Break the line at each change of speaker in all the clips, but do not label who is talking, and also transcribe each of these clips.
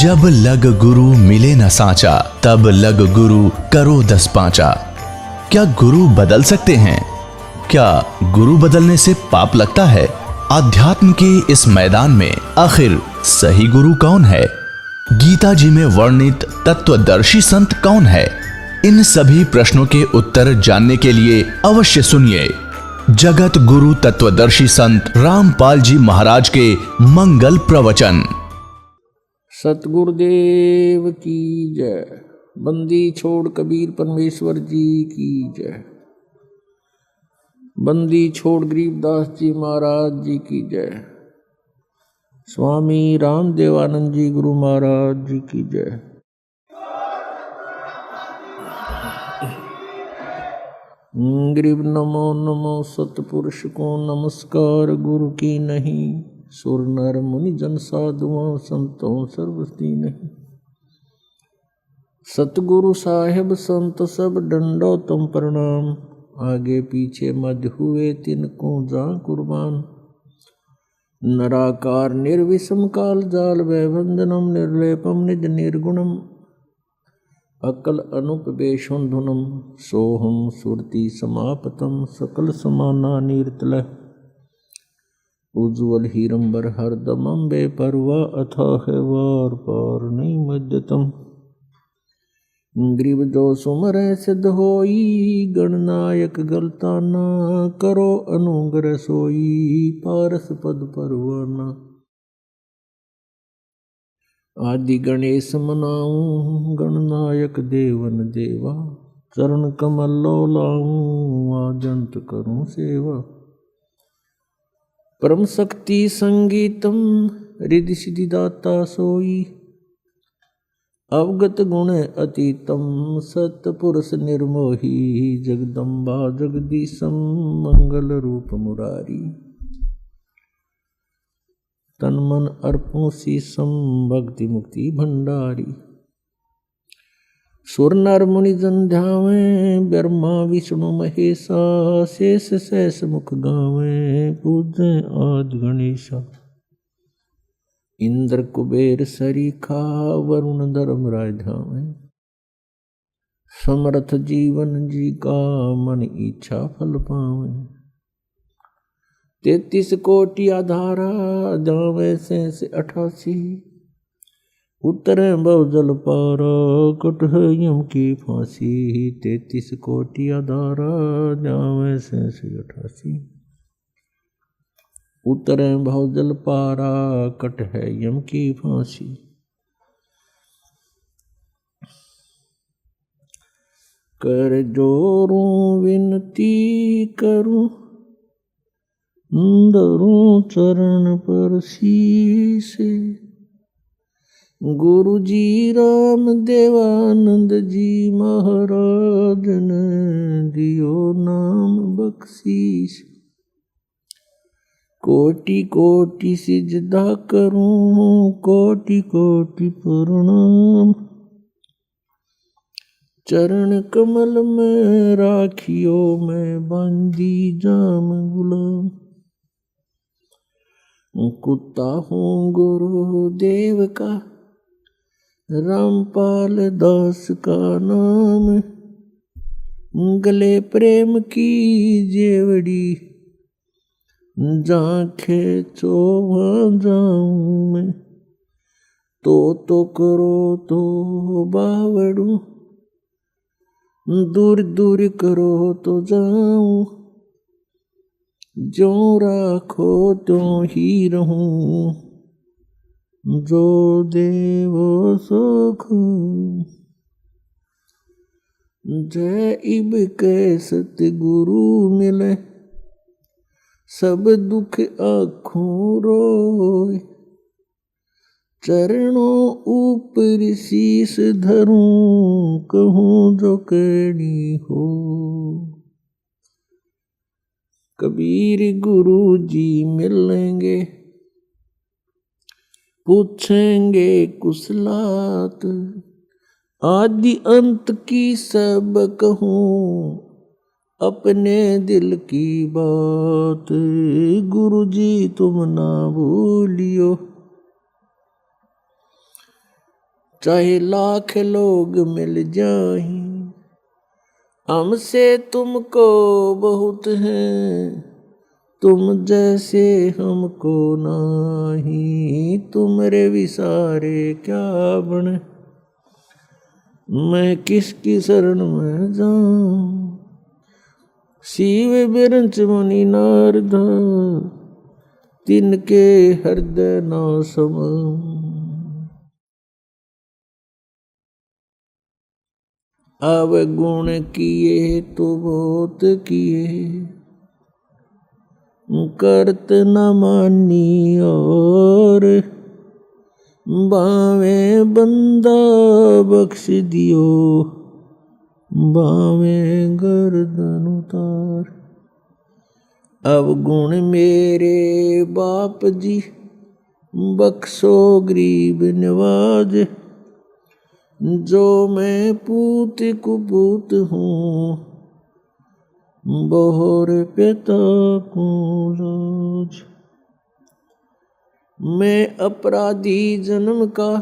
जब लग गुरु मिले न साचा, तब लग गुरु करो 10 पांचा। क्या गुरु बदल सकते हैं? क्या गुरु बदलने से पाप लगता है? अध्यात्म के इस मैदान में आखिर सही गुरु कौन है? गीता जी में वर्णित तत्वदर्शी संत कौन है? इन सभी प्रश्नों के उत्तर जानने के लिए अवश्य सुनिए जगत गुरु तत्वदर्शी संत रामपाल जी महाराज के मंगल प्रवचन।
सतगुरुदेव की जय। बंदी छोड़ कबीर परमेश्वर जी की जय। बंदी छोड़ गरीबदास जी महाराज जी की जय। स्वामी रामदेवानंद जी गुरु महाराज जी की जय। गरीब नमो नमो सतपुरुष को नमस्कार, गुरु की नहीं सुर नर मुनि जन साधुओं संतों सर्वस्ती नहीं। सतगुरु साहेब संत सब डंडो तुम प्रणाम, आगे पीछे मध्य हुए तिनको जा कुर्बान। नराकार निर्विषम काल जाल वैवंदनम निर्लेपम निज निर्गुणम, अकल अनुपवेशं धुनम सोहम सुरति समापतम। सकल समाना नीरतल उज्ज्वल हीरंबर हरदमं बेपरवा अथाह वार पार नहीं मध्यतम। ग्रीव जो सुमर सिद्ध होई, गणनायक गलता न करो अनुग्रह सोई। पारस पद परवाना आदि गणेश मनाऊं, गणनायक देवन देवा। चरण कमल लो लाऊं, आजंत करूं सेवा। परम शक्ति संगीतम रिद्धि सिद्धि दाता सोई। अवगत गुण अतीतम सतपुरुष निर्मोही। जगदम्बा जगदीशम मंगल रूप मुरारी। तन मन अर्पों शीसम भक्ति मुक्ति भंडारी। सुर नर मुनि जन ध्यावें, ब्रह्मा विष्णु महेशा। शेष शेष मुख गावें, पूजें आदि गणेशा। इंद्र कुबेर सरीखा, वरुण धर्मराय धावें। समर्थ जीवन जी का, मन इच्छा फल पावें। 33 कोटि आधारा, जावे शेष 88। उतरे भव जल पारा, कट है यम की फांसी। 33 कोटि आधारा, जावे शेष 88। उतरे भव जल पारा, कट है यम की फांसी। कर जोरूं विनती करूं, धरूं चरण पर शीस। गुरु जी राम देवानंद जी महाराज ने दियो नाम बख्शीश। कोटि कोटि सिजदा करूं, कोटि कोटि प्रणाम। चरण कमल में राखियो मैं, बंदी जाम गुलाम। कुत्ता हूँ गुरु देव का, रामपाल दास का नाम। गले प्रेम की जेवड़ी, जांखे चोवा जाऊं मैं। तो करो तो बावड़ू, दूर दूर करो तो जाऊं। जो राखो त्यों ही रहूं, जो देवो सो खूं। जय इब के सतगुरु मिले, सब दुख आँखों रोए। चरणों ऊपर शीस धरूं, कहूँ जो कहनी हो। कबीर गुरु जी मिलेंगे, पूछेंगे कुशलात। आदि अंत की सब कहूँ, अपने दिल की बात। गुरु जी तुम ना भूलियो, चाहे लाख लोग मिल जाएं, हमसे तुमको बहुत है, तुम जैसे हमको नाही, तुमरे विसारे क्या बने, मैं किसकी शरण में जाऊं। शिव बिरंच मुनि नारद, तिनके हृदय न समाऊं। अब गुण किए तो बहुत किए, करत न मानी और, बावे बंदा बख्श दियो, बावे गर्दन उतार। अब गुण मेरे बाप जी, बख्शो गरीब नवाज, जो मैं पूत कुपूत हूँ, बोहर पिता को लाज। मैं अपराधी जन्म का,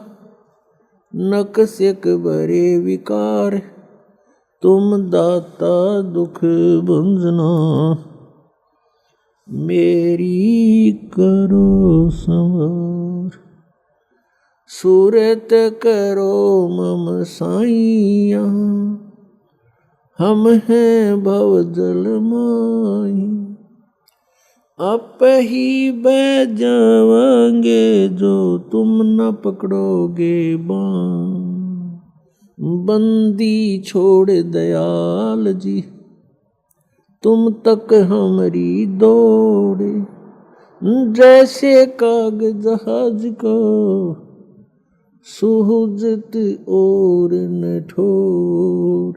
नकसिक भरे विकार, तुम दाता दुख भंजना, मेरी करो संवार। सूरत करो मम साइया, हम हैं भव जल माई, आप ही बह जावांगे, जो तुम न पकड़ोगे बाण। बंदी छोड़ दयाल जी, तुम तक हमारी दौड़े, जैसे काग जहाज को, सुहजत और न ठोर।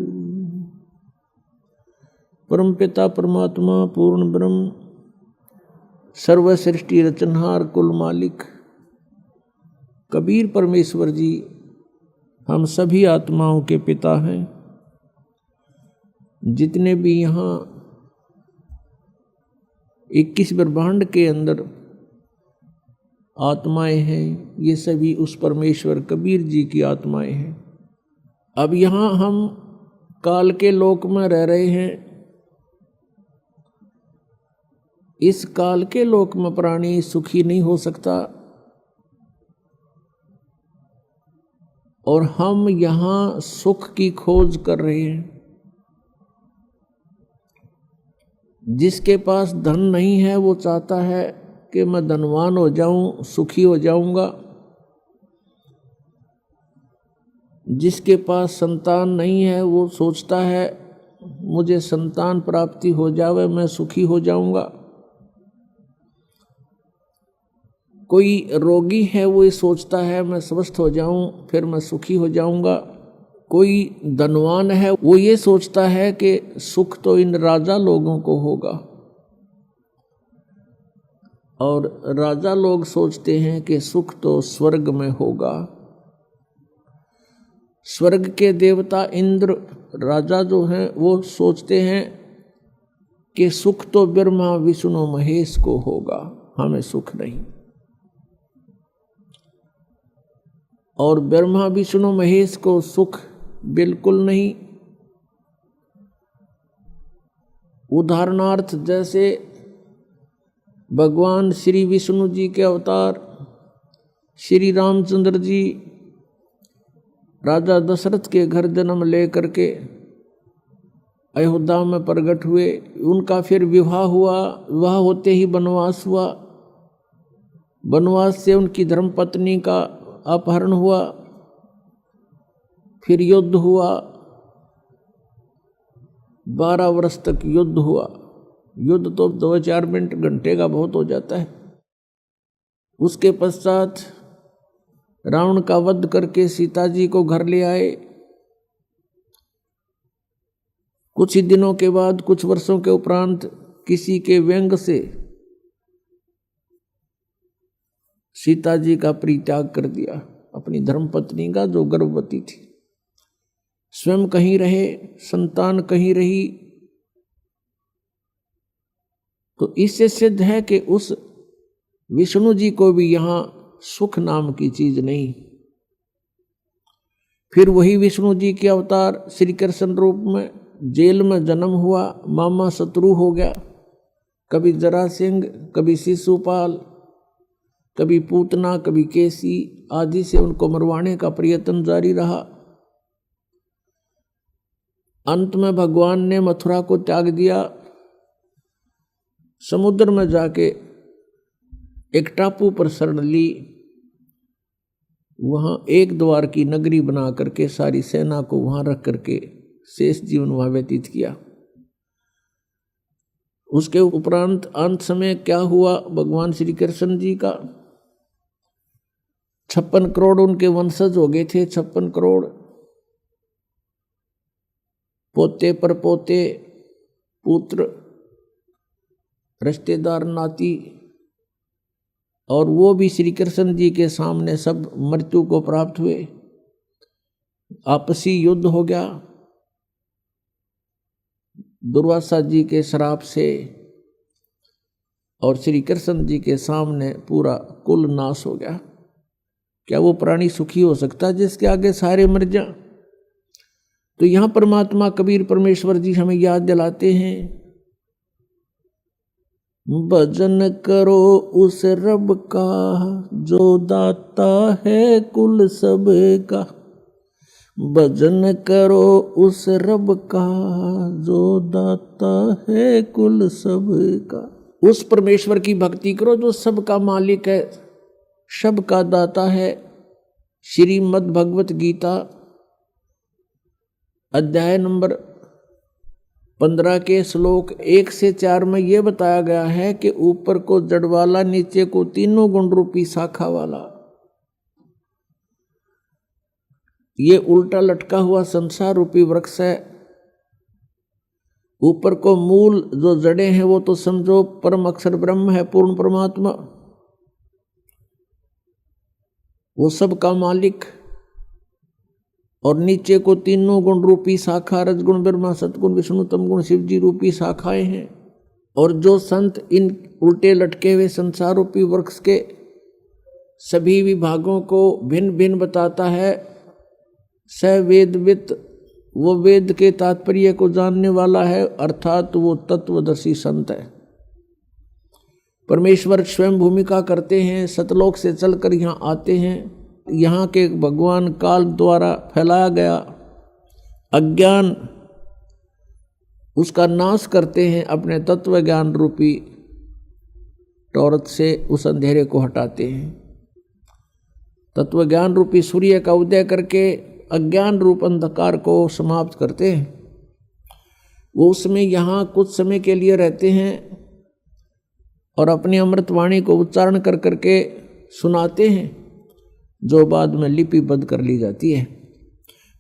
परमपिता परमात्मा पूर्ण ब्रह्म, सर्व सृष्टि रचनहार कुल मालिक कबीर परमेश्वर जी हम सभी आत्माओं के पिता हैं। जितने भी यहाँ 21 ब्रह्मांड के अंदर आत्माएं हैं, ये सभी उस परमेश्वर कबीर जी की आत्माएं हैं। अब यहाँ हम काल के लोक में रह रहे हैं। इस काल के लोक में प्राणी सुखी नहीं हो सकता, और हम यहाँ सुख की खोज कर रहे हैं। जिसके पास धन नहीं है वो चाहता है कि मैं धनवान हो जाऊं, सुखी हो जाऊंगा। जिसके पास संतान नहीं है वो सोचता है मुझे संतान प्राप्ति हो जावे, मैं सुखी हो जाऊंगा। कोई रोगी है वो ये सोचता है मैं स्वस्थ हो जाऊं फिर मैं सुखी हो जाऊंगा। कोई धनवान है वो ये सोचता है कि सुख तो इन राजा लोगों को होगा, और राजा लोग सोचते हैं कि सुख तो स्वर्ग में होगा। स्वर्ग के देवता इंद्र राजा जो हैं वो सोचते हैं कि सुख तो ब्रह्मा विष्णु महेश को होगा, हमें सुख नहीं। और ब्रह्मा विष्णु महेश को सुख बिल्कुल नहीं। उदाहरणार्थ जैसे भगवान श्री विष्णु जी के अवतार श्री रामचंद्र जी राजा दशरथ के घर जन्म लेकर के अयोध्या में प्रकट हुए। उनका फिर विवाह हुआ, विवाह होते ही वनवास हुआ। वनवास से उनकी धर्मपत्नी का अपहरण हुआ, फिर युद्ध हुआ, 12 वर्ष तक युद्ध हुआ। युद्ध तो 2-4 मिनट घंटे का बहुत हो जाता है। उसके पश्चात रावण का वध करके सीता जी को घर ले आए। कुछ ही दिनों के बाद, कुछ वर्षों के उपरांत किसी के व्यंग से सीता जी का परित्याग कर दिया, अपनी धर्मपत्नी का जो गर्भवती थी। स्वयं कहीं रहे, संतान कहीं रही। तो इससे सिद्ध है कि उस विष्णु जी को भी यहाँ सुख नाम की चीज नहीं। फिर वही विष्णु जी के अवतार श्री कृष्ण रूप में जेल में जन्म हुआ, मामा शत्रु हो गया, कभी जरासिंह, कभी शिशुपाल, कभी पूतना, कभी केसी आदि से उनको मरवाने का प्रयत्न जारी रहा। अंत में भगवान ने मथुरा को त्याग दिया, समुद्र में जाके एक टापू पर शरण ली, वहां एक द्वार की नगरी बना करके सारी सेना को वहां रख करके शेष जीवन वहां व्यतीत किया। उसके उपरांत अंत समय क्या हुआ, भगवान श्री कृष्ण जी का 56 करोड़ उनके वंशज हो गए थे, 56 करोड़ पोते पर पोते, पुत्र, रिश्तेदार, नाती, और वो भी श्री कृष्ण जी के सामने सब मृत्यु को प्राप्त हुए। आपसी युद्ध हो गया, दुर्वासा जी के श्राप से, और श्री कृष्ण जी के सामने पूरा कुल नाश हो गया। क्या वो प्राणी सुखी हो सकता जिसके आगे सारे मर जाएं? तो यहां परमात्मा कबीर परमेश्वर जी हमें याद दिलाते हैं, भजन करो उस रब का जो दाता है कुल सब का। भजन करो उस रब का जो दाता है कुल सब का। उस परमेश्वर की भक्ति करो जो सबका मालिक है, सबका दाता है। श्रीमद् भगवत गीता अध्याय नंबर 15 के श्लोक 1 से 4 में यह बताया गया है कि ऊपर को जड़ वाला, नीचे को तीनों गुण रूपी शाखा वाला, ये उल्टा लटका हुआ संसार रूपी वृक्ष है। ऊपर को मूल जो जड़ें हैं वो तो समझो परम अक्षर ब्रह्म है, पूर्ण परमात्मा, वो सब का मालिक। और नीचे को तीनों गुण रूपी शाखा, रजगुण ब्रह्मा, सतगुण विष्णु, तमगुण शिव जी रूपी शाखाएं हैं। और जो संत इन उल्टे लटके हुए संसार रूपी वृक्ष के सभी विभागों को भिन्न भिन्न बताता है, स वेदवित, वो वेद के तात्पर्य को जानने वाला है, अर्थात वो तत्वदर्शी संत है। परमेश्वर स्वयं भूमिका करते हैं, सतलोक से चलकर यहाँ आते हैं। यहाँ के भगवान काल द्वारा फैलाया गया अज्ञान, उसका नाश करते हैं, अपने तत्व ज्ञान रूपी टॉर्च से उस अंधेरे को हटाते हैं। तत्व ज्ञान रूपी सूर्य का उदय करके अज्ञान रूप अंधकार को समाप्त करते हैं। वो उसमें यहाँ कुछ समय के लिए रहते हैं और अपनी अमृतवाणी को उच्चारण कर करके सुनाते हैं, जो बाद में लिपिबद्ध कर ली जाती है।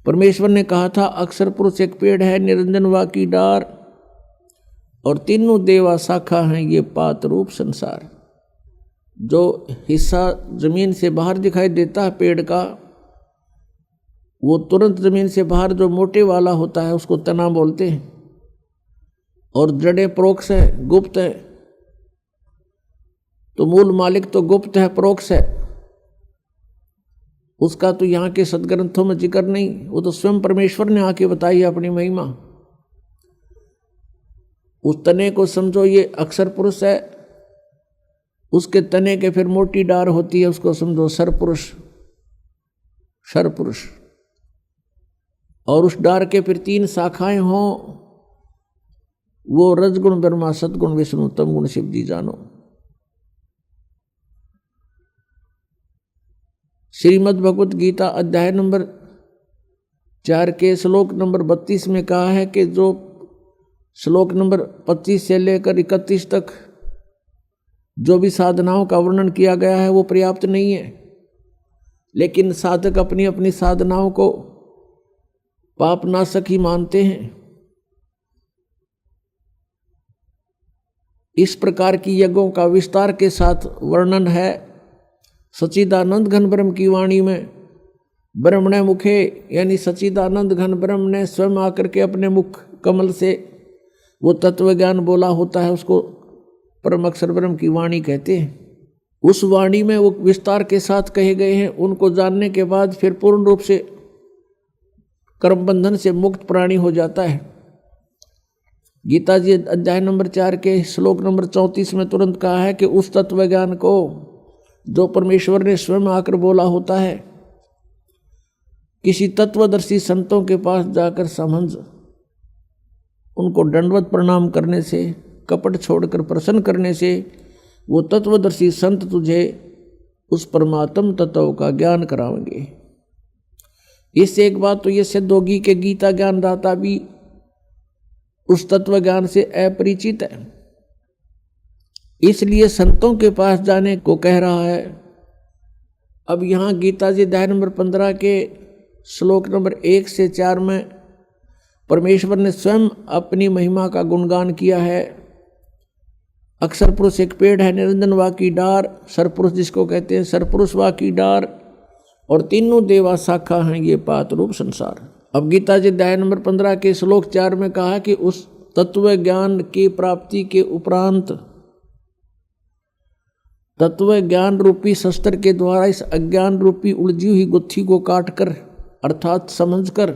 परमेश्वर ने कहा था, अक्षर पुरुष एक पेड़ है, निरंजन वा की डार, और तीनों देवा शाखा हैं ये पात रूप संसार। जो हिस्सा जमीन से बाहर दिखाई देता है पेड़ का, वो तुरंत जमीन से बाहर जो मोटे वाला होता है उसको तना बोलते हैं। और जड़ें प्रोक्ष है, गुप्त है। तो मूल मालिक तो गुप्त है, प्रोक्ष है, उसका तो यहाँ के सदग्रंथों में जिक्र नहीं, वो तो स्वयं परमेश्वर ने आके बताई है अपनी महिमा। उस तने को समझो ये अक्षर पुरुष है, उसके तने के फिर मोटी डार होती है, उसको समझो सरपुरुष, सरपुरुष। और उस डार के फिर 3 शाखाएं हों, वो रजगुण ब्रह्मा, सतगुण विष्णु, तमगुण शिव जी जानो। श्रीमद् भगवत गीता अध्याय नंबर 4 के श्लोक नंबर 32 में कहा है कि जो श्लोक नंबर 25 से लेकर 31 तक जो भी साधनाओं का वर्णन किया गया है वो पर्याप्त नहीं है। लेकिन साधक अपनी अपनी साधनाओं को पाप नाशक ही मानते हैं। इस प्रकार की यज्ञों का विस्तार के साथ वर्णन है सच्चिदानंद घन ब्रह्म की वाणी में। ब्रह्मणे मुखे, यानी सच्चिदानंद घन ब्रह्म ने स्वयं आकर के अपने मुख कमल से वो तत्व ज्ञान बोला होता है, उसको परम अक्षर ब्रह्म की वाणी कहते हैं। उस वाणी में वो विस्तार के साथ कहे गए हैं। उनको जानने के बाद फिर पूर्ण रूप से कर्म बंधन से मुक्त प्राणी हो जाता है। गीता जी अध्याय नंबर 4 के श्लोक नंबर 34 में तुरंत कहा है कि उस तत्व ज्ञान को जो परमेश्वर ने स्वयं आकर बोला होता है, किसी तत्वदर्शी संतों के पास जाकर समझ उनको दंडवत प्रणाम करने से, कपट छोड़कर प्रसन्न करने से वो तत्वदर्शी संत तुझे उस परमात्म तत्व का ज्ञान कराएंगे। इससे एक बात तो ये सिद्ध होगी कि गीता ज्ञानदाता भी उस तत्व ज्ञान से अपरिचित है, इसलिए संतों के पास जाने को कह रहा है। अब यहाँ गीता जी अध्याय नंबर 15 के श्लोक नंबर 1 से 4 में परमेश्वर ने स्वयं अपनी महिमा का गुणगान किया है। अक्षर पुरुष एक पेड़ है, निरंजन वा की डार, सरपुरुष जिसको कहते हैं, सरपुरुष वा की डार, और तीनों देवा शाखा हैं ये पात रूप संसार। अब गीता जी अध्याय नंबर 15 के श्लोक 4 में कहा कि उस तत्व ज्ञान की प्राप्ति के उपरांत तत्व ज्ञान रूपी शस्त्र के द्वारा इस अज्ञान रूपी उलझी हुई गुत्थी को काटकर अर्थात समझकर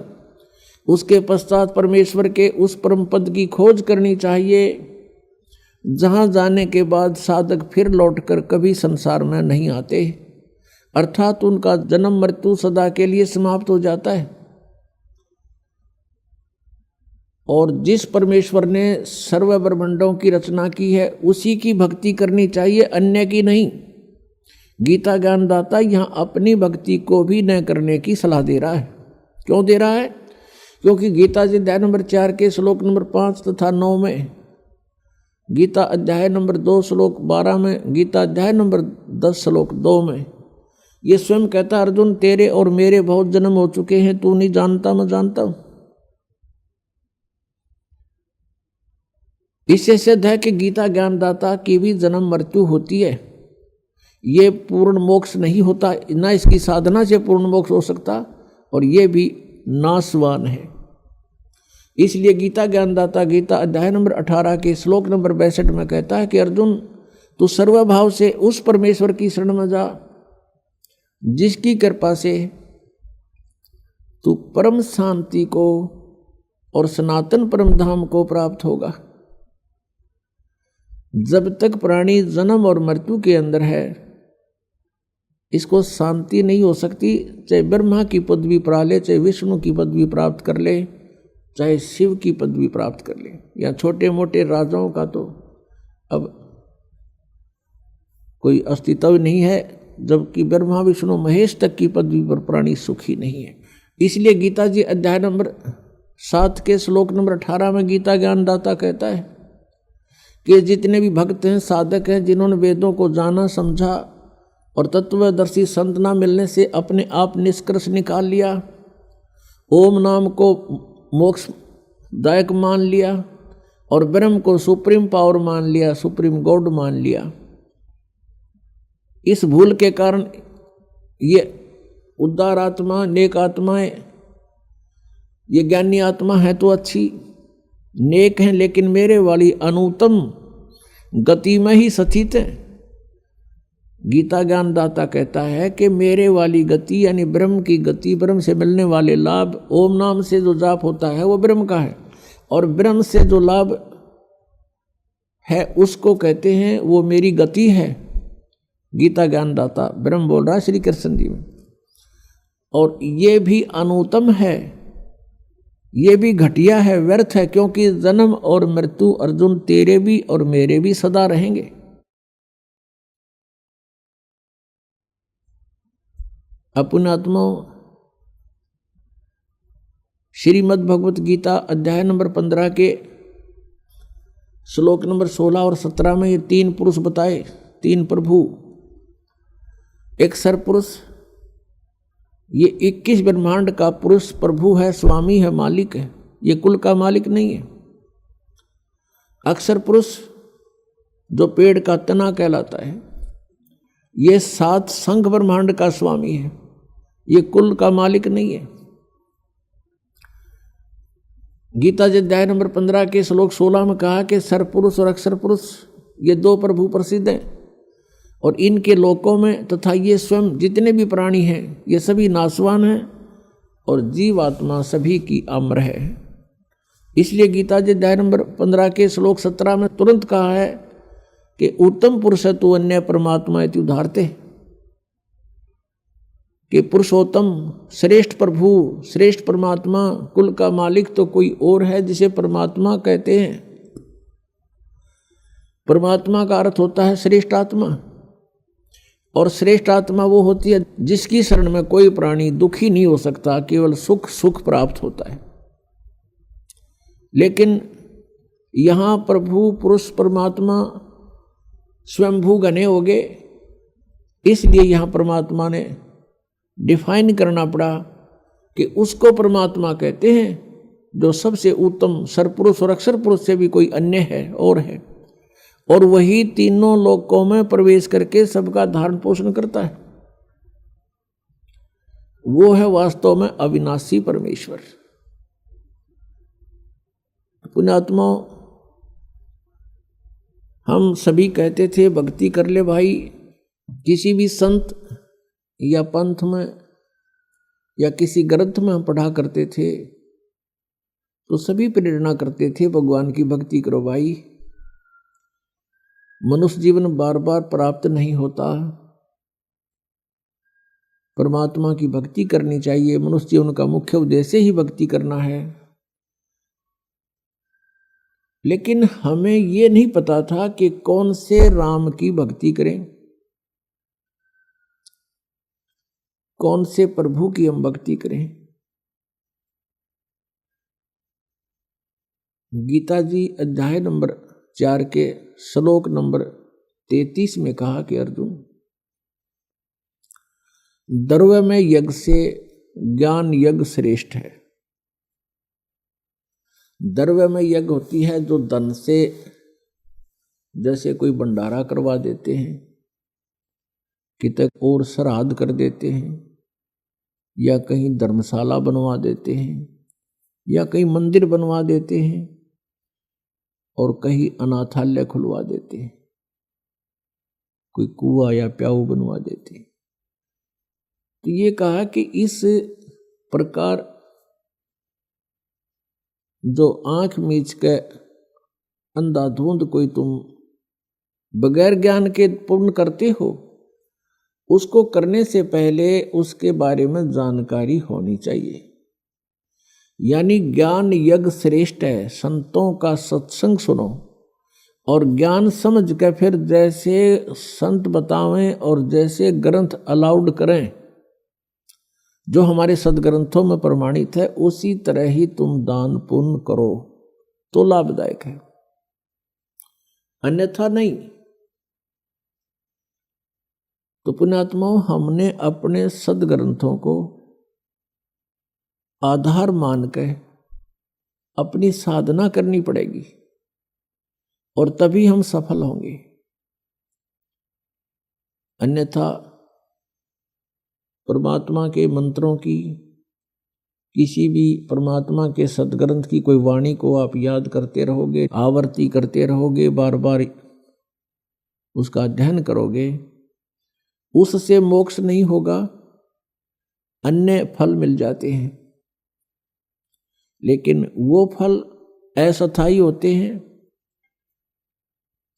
उसके पश्चात परमेश्वर के उस परम पद की खोज करनी चाहिए, जहाँ जाने के बाद साधक फिर लौटकर कभी संसार में नहीं आते, अर्थात उनका जन्म मृत्यु सदा के लिए समाप्त हो जाता है। और जिस परमेश्वर ने सर्व ब्रह्मांडों की रचना की है उसी की भक्ति करनी चाहिए, अन्य की नहीं। गीता ज्ञानदाता यहाँ अपनी भक्ति को भी न करने की सलाह दे रहा है। क्यों दे रहा है? क्योंकि गीता जी अध्याय नंबर 4 के श्लोक नंबर 5 तथा 9 में, गीता अध्याय नंबर 2 श्लोक 12 में, गीता अध्याय नंबर 10 श्लोक 2 में ये स्वयं कहता, अर्जुन तेरे और मेरे बहुत जन्म हो चुके हैं, तू नहीं जानता मैं जानता हूं। इससे सिद्ध है कि गीता ज्ञानदाता की भी जन्म मृत्यु होती है। ये पूर्ण मोक्ष नहीं होता, न इसकी साधना से पूर्ण मोक्ष हो सकता, और ये भी नाशवान है। इसलिए गीता ज्ञानदाता गीता अध्याय नंबर 18 के श्लोक नंबर 62 में कहता है कि अर्जुन तू सर्वभाव से उस परमेश्वर की शरण में जा जिसकी कृपा से तू परम शांति को और सनातन परम धाम को प्राप्त होगा। जब तक प्राणी जन्म और मृत्यु के अंदर है इसको शांति नहीं हो सकती, चाहे ब्रह्मा की पदवी पा ले, चाहे विष्णु की पदवी प्राप्त कर ले, चाहे शिव की पदवी प्राप्त कर ले, या छोटे मोटे राजाओं का तो अब कोई अस्तित्व नहीं है, जबकि ब्रह्मा विष्णु महेश तक की पदवी पर प्राणी सुखी नहीं है। इसलिए गीता जी अध्याय नंबर 7 के श्लोक नंबर 18 में गीता ज्ञानदाता कहता है कि जितने भी भक्त हैं, साधक हैं, जिन्होंने वेदों को जाना समझा और तत्वदर्शी संत ना मिलने से अपने आप निष्कर्ष निकाल लिया, ओम नाम को मोक्षदायक मान लिया और ब्रह्म को सुप्रीम पावर मान लिया, सुप्रीम गॉड मान लिया, इस भूल के कारण ये उदार आत्मा, नेक आत्माएं, ये ज्ञानी आत्मा है तो अच्छी नेक हैं, लेकिन मेरे वाली अनुत्तम गति में ही स्थित है। गीता ज्ञानदाता कहता है कि मेरे वाली गति यानी ब्रह्म की गति, ब्रह्म से मिलने वाले लाभ, ओम नाम से जो जाप होता है वो ब्रह्म का है, और ब्रह्म से जो लाभ है उसको कहते हैं वो मेरी गति है। गीता ज्ञानदाता ब्रह्म बोल रहा है श्री कृष्ण जी में, और ये भी अनुत्तम है, ये भी घटिया है, व्यर्थ है, क्योंकि जन्म और मृत्यु अर्जुन तेरे भी और मेरे भी सदा रहेंगे। अपनात्माओं, श्रीमद् भगवत गीता अध्याय नंबर 15 के श्लोक नंबर 16 और 17 में ये 3 पुरुष बताए, 3 प्रभु। एक सरपुरुष, ये 21 ब्रह्मांड का पुरुष प्रभु है, स्वामी है, मालिक है, ये कुल का मालिक नहीं है। अक्षर पुरुष जो पेड़ का तना कहलाता है, ये 7 संघ ब्रह्मांड का स्वामी है, ये कुल का मालिक नहीं है। गीता जी अध्याय नंबर 15 के श्लोक 16 में कहा कि सरपुरुष और अक्षर पुरुष ये 2 प्रभु प्रसिद्ध हैं, और इनके लोकों में तथा ये स्वयं जितने भी प्राणी हैं ये सभी नाशवान हैं और जीवात्मा सभी की अमर है। इसलिए गीता जी अध्याय नंबर 15 के श्लोक 17 में तुरंत कहा है कि उत्तम पुरुष तु अन्य परमात्मा इति उदाहरते, कि पुरुषोत्तम श्रेष्ठ प्रभु श्रेष्ठ परमात्मा कुल का मालिक तो कोई और है जिसे परमात्मा कहते हैं। परमात्मा का अर्थ होता है श्रेष्ठ आत्मा, और श्रेष्ठ आत्मा वो होती है जिसकी शरण में कोई प्राणी दुखी नहीं हो सकता, केवल सुख सुख प्राप्त होता है। लेकिन यहां प्रभु पुरुष परमात्मा स्वयंभू घने हो गए, इसलिए यहां परमात्मा ने डिफाइन करना पड़ा कि उसको परमात्मा कहते हैं जो सबसे उत्तम सरपुरुष और अक्षर पुरुष से भी कोई अन्य है और है, और वही तीनों लोकों में प्रवेश करके सबका धारण पोषण करता है। वो है वास्तव में अविनाशी परमेश्वर। पुण्यात्मा, हम सभी कहते थे भक्ति कर ले भाई, किसी भी संत या पंथ में या किसी ग्रंथ में हम पढ़ा करते थे तो सभी प्रेरणा करते थे भगवान की भक्ति करो भाई। मनुष्य जीवन बार बार प्राप्त नहीं होता, परमात्मा की भक्ति करनी चाहिए। मनुष्य जीवन का मुख्य उद्देश्य ही भक्ति करना है। लेकिन हमें ये नहीं पता था कि कौन से राम की भक्ति करें, कौन से प्रभु की हम भक्ति करें। गीता जी अध्याय नंबर 4 के श्लोक नंबर 33 में कहा कि अर्जुन, द्रव्य में यज्ञ से ज्ञान यज्ञ श्रेष्ठ है। द्रव्य में यज्ञ होती है जो धन से, जैसे कोई भंडारा करवा देते हैं, कितने और श्राद्ध कर देते हैं, या कहीं धर्मशाला बनवा देते हैं, या कहीं मंदिर बनवा देते हैं, और कहीं अनाथालय खुलवा देते हैं, कोई कुआं या प्याऊ बनवा देते हैं। तो ये कहा कि इस प्रकार जो आंख मीच के अंधाधुंध कोई तुम बगैर ज्ञान के पूर्ण करते हो, उसको करने से पहले उसके बारे में जानकारी होनी चाहिए। यानी ज्ञान यज्ञ श्रेष्ठ है। संतों का सत्संग सुनो और ज्ञान समझ के फिर जैसे संत बतावें और जैसे ग्रंथ अलाउड करें, जो हमारे सदग्रंथों में प्रमाणित है, उसी तरह ही तुम दान पुण्य करो तो लाभदायक है, अन्यथा नहीं। तो पुण्यात्माओं, हमने अपने सदग्रंथों को आधार मान के अपनी साधना करनी पड़ेगी, और तभी हम सफल होंगे। अन्यथा परमात्मा के मंत्रों की, किसी भी परमात्मा के सदग्रंथ की कोई वाणी को आप याद करते रहोगे, आवर्ती करते रहोगे, बार बार उसका अध्ययन करोगे, उससे मोक्ष नहीं होगा, अन्य फल मिल जाते हैं। लेकिन वो फल अस्थायी होते हैं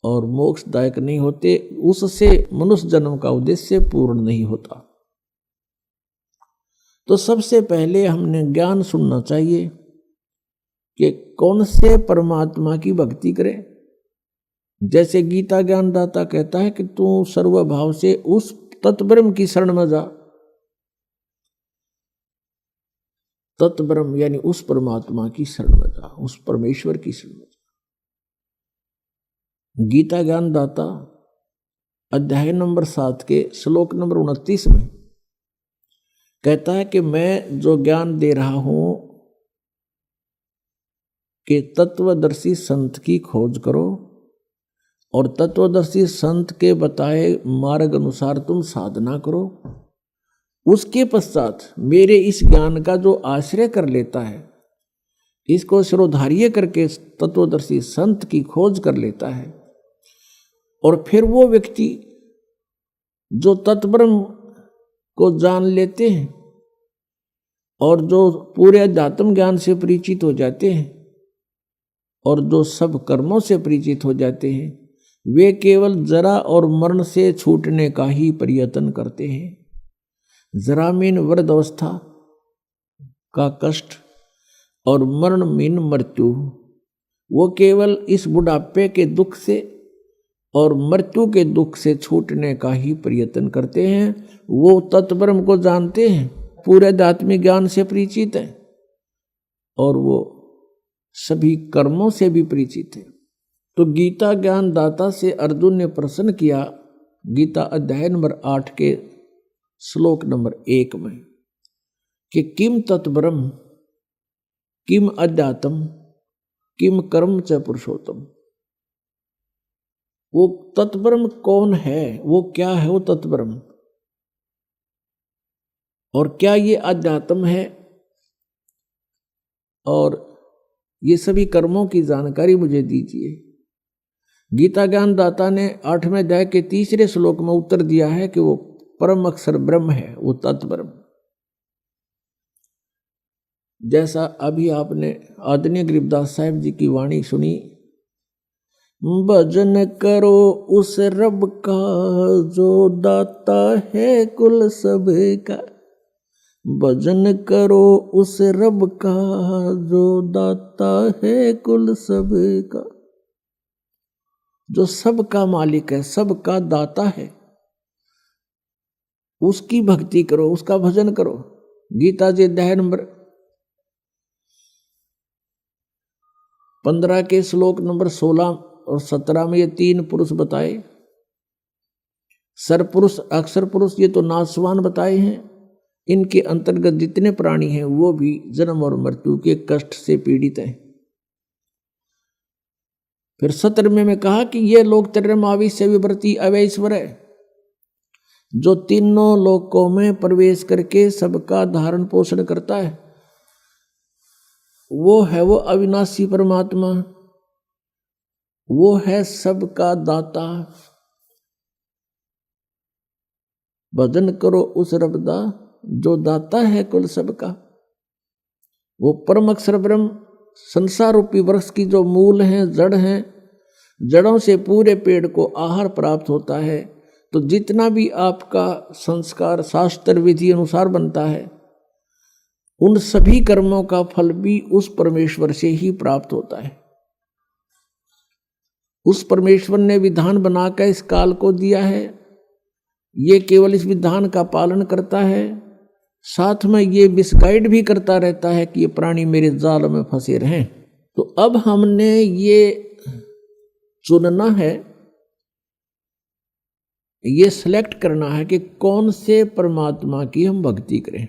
और मोक्षदायक नहीं होते, उससे मनुष्य जन्म का उद्देश्य पूर्ण नहीं होता। तो सबसे पहले हमने ज्ञान सुनना चाहिए कि कौन से परमात्मा की भक्ति करें। जैसे गीता ज्ञानदाता कहता है कि तू सर्वभाव से उस तत्ब्रह्म की शरण में जा। तत्ब्रह्म यानी उस परमात्मा की शरण में जा, उस परमेश्वर की शरण में जा। गीता ज्ञानदाता अध्याय नंबर 7 के श्लोक नंबर 29 में कहता है कि मैं जो ज्ञान दे रहा हूं कि तत्वदर्शी संत की खोज करो और तत्वदर्शी संत के बताए मार्ग अनुसार तुम साधना करो। उसके पश्चात मेरे इस ज्ञान का जो आश्रय कर लेता है, इसको शिरोधार्य करके तत्वदर्शी संत की खोज कर लेता है, और फिर वो व्यक्ति जो तत्ब्रह्म को जान लेते हैं, और जो पूरे अध्यात्म ज्ञान से परिचित हो जाते हैं और जो सब कर्मों से परिचित हो जाते हैं, वे केवल जरा और मरण से छूटने का ही प्रयत्न करते हैं। जरा मीन वृद्धावस्था का कष्ट और मरण मीन मृत्यु। वो केवल इस बुढ़ापे के दुख से और मृत्यु के दुख से छूटने का ही प्रयत्न करते हैं। वो तत्ब्रह्म को जानते हैं, पूरे आध्यात्मिक ज्ञान से परिचित हैं और वो सभी कर्मों से भी परिचित है। तो गीता ज्ञान दाता से अर्जुन ने प्रश्न किया, गीता अध्याय नंबर 8 के श्लोक नंबर 1 में, कि किम तत्ब्रह्म किम अध्यात्म किम कर्म च पुरुषोत्तम। वो तत्ब्रह्म कौन है, वो क्या है वो तत्ब्रह्म, और क्या ये अध्यात्म है, और ये सभी कर्मों की जानकारी मुझे दीजिए। गीता ज्ञान दाता ने 8वें अध्याय के 3 श्लोक में उत्तर दिया है कि वो परम अक्षर ब्रह्म है, वो तत्ब्रह्म। जैसा अभी आपने आदरणीय गरीबदास साहिब जी की वाणी सुनी, भजन करो उस रब का जो दाता है कुल सब का। भजन करो उस रब का जो दाता है कुल सब का। जो सबका मालिक है, सबका दाता है, उसकी भक्ति करो, उसका भजन करो। गीता जी अध्याय नंबर 15 के श्लोक नंबर 16 और 17 में ये 3 पुरुष बताए। सरपुरुष, अक्षर पुरुष, ये तो नासवान बताए हैं। इनके अंतर्गत जितने प्राणी हैं वो भी जन्म और मृत्यु के कष्ट से पीड़ित हैं। फिर 17वें में कहा कि ये लोग त्रयमावी से विवर्ती अवैश्वर है, जो तीनों लोकों में प्रवेश करके सबका धारण पोषण करता है। वो है वो अविनाशी परमात्मा, वो है सबका दाता। भजन करो उस रब दा जो दाता है कुल सबका। वो परम अक्षर ब्रह्म संसार रूपी वृक्ष की जो मूल हैं, जड़ हैं, जड़ों से पूरे पेड़ को आहार प्राप्त होता है। तो जितना भी आपका संस्कार शास्त्र विधि अनुसार बनता है, उन सभी कर्मों का फल भी उस परमेश्वर से ही प्राप्त होता है। उस परमेश्वर ने विधान बनाकर इस काल को दिया है, ये केवल इस विधान का पालन करता है, साथ में ये मिसगाइड भी करता रहता है कि ये प्राणी मेरे जाल में फंसे रहें। तो अब हमने ये चुनना है, ये सिलेक्ट करना है कि कौन से परमात्मा की हम भक्ति करें।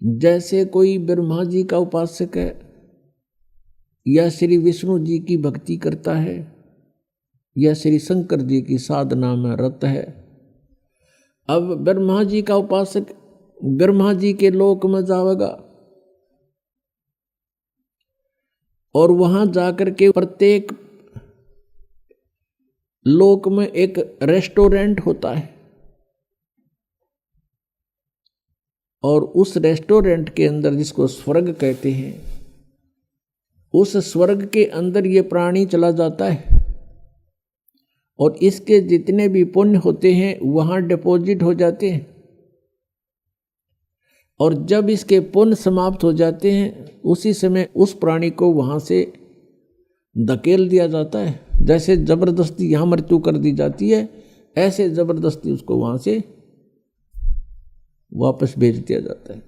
जैसे कोई ब्रह्मा जी का उपासक है या श्री विष्णु जी की भक्ति करता है या श्री शंकर जी की साधना में रत है। अब ब्रह्मा जी का उपासक ब्रह्मा जी के लोक में जाएगा और वहां जाकर के प्रत्येक लोक में एक रेस्टोरेंट होता है और उस रेस्टोरेंट के अंदर, जिसको स्वर्ग कहते हैं, उस स्वर्ग के अंदर ये प्राणी चला जाता है और इसके जितने भी पुण्य होते हैं वहां डिपॉजिट हो जाते हैं। और जब इसके पुण्य समाप्त हो जाते हैं उसी समय उस प्राणी को वहां से धकेल दिया जाता है। जैसे जबरदस्ती यहां मृत्यु कर दी जाती है, ऐसे जबरदस्ती उसको वहां से वापस भेज दिया जाता है।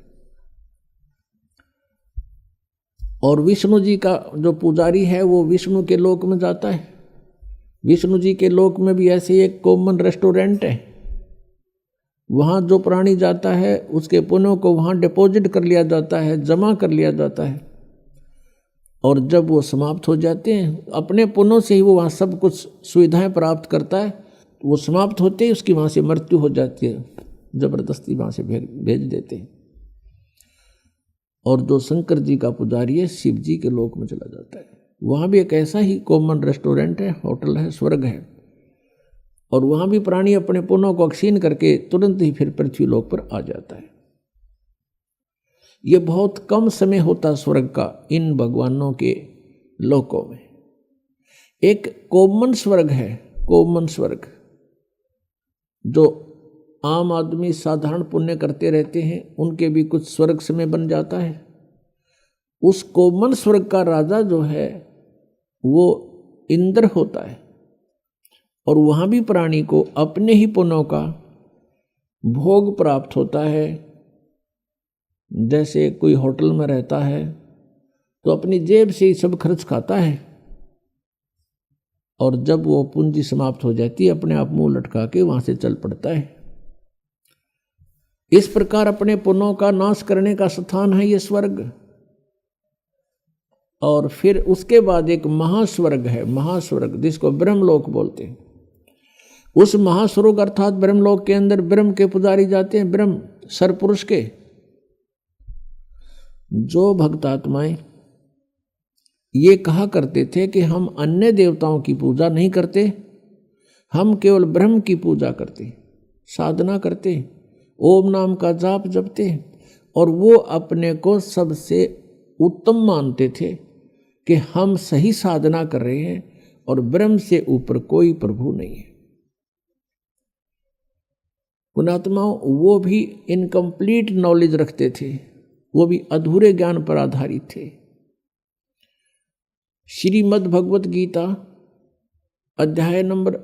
और विष्णु जी का जो पुजारी है वो विष्णु के लोक में जाता है। विष्णु जी के लोक में भी ऐसे एक कॉमन रेस्टोरेंट है, वहाँ जो प्राणी जाता है उसके पुण्यों को वहाँ डिपॉजिट कर लिया जाता है, जमा कर लिया जाता है। और जब वो समाप्त हो जाते हैं, अपने पुण्यों से ही वो वहाँ सब कुछ सुविधाएं प्राप्त करता है। वो समाप्त होते ही उसकी वहाँ से मृत्यु हो जाती है, जबरदस्ती वहाँ से भेज देते हैं। और जो शंकर जी का पुजारी है शिव जी के लोक में चला जाता है। वहाँ भी एक ऐसा ही कॉमन रेस्टोरेंट है, होटल है, स्वर्ग है। और वहां भी प्राणी अपने पुण्यों को क्षीण करके तुरंत ही फिर पृथ्वी लोक पर आ जाता है। यह बहुत कम समय होता स्वर्ग का इन भगवानों के लोकों में। एक कॉमन स्वर्ग है, कॉमन स्वर्ग, जो आम आदमी साधारण पुण्य करते रहते हैं, उनके भी कुछ स्वर्ग समय बन जाता है। उस कॉमन स्वर्ग का राजा जो है वो इंद्र होता है, और वहां भी प्राणी को अपने ही पुण्यों का भोग प्राप्त होता है। जैसे कोई होटल में रहता है तो अपनी जेब से ही सब खर्च खाता है, और जब वो पूंजी समाप्त हो जाती है अपने आप मुंह लटका के वहां से चल पड़ता है। इस प्रकार अपने पुण्यों का नाश करने का स्थान है ये स्वर्ग। और फिर उसके बाद एक महास्वर्ग है, महास्वर्ग जिसको ब्रह्मलोक बोलते हैं। उस महास्वर्ग अर्थात ब्रह्मलोक के अंदर ब्रह्म के पुजारी जाते हैं, ब्रह्म सरपुरुष के। जो भक्तात्माएं ये कहा करते थे कि हम अन्य देवताओं की पूजा नहीं करते, हम केवल ब्रह्म की पूजा करते, साधना करते, ओम नाम का जाप जपते, और वो अपने को सबसे उत्तम मानते थे कि हम सही साधना कर रहे हैं और ब्रह्म से ऊपर कोई प्रभु नहीं है। पुणात्माओं वो भी इनकम्प्लीट नॉलेज रखते थे, वो भी अधूरे ज्ञान पर आधारित थे। श्रीमद् भगवत गीता अध्याय नंबर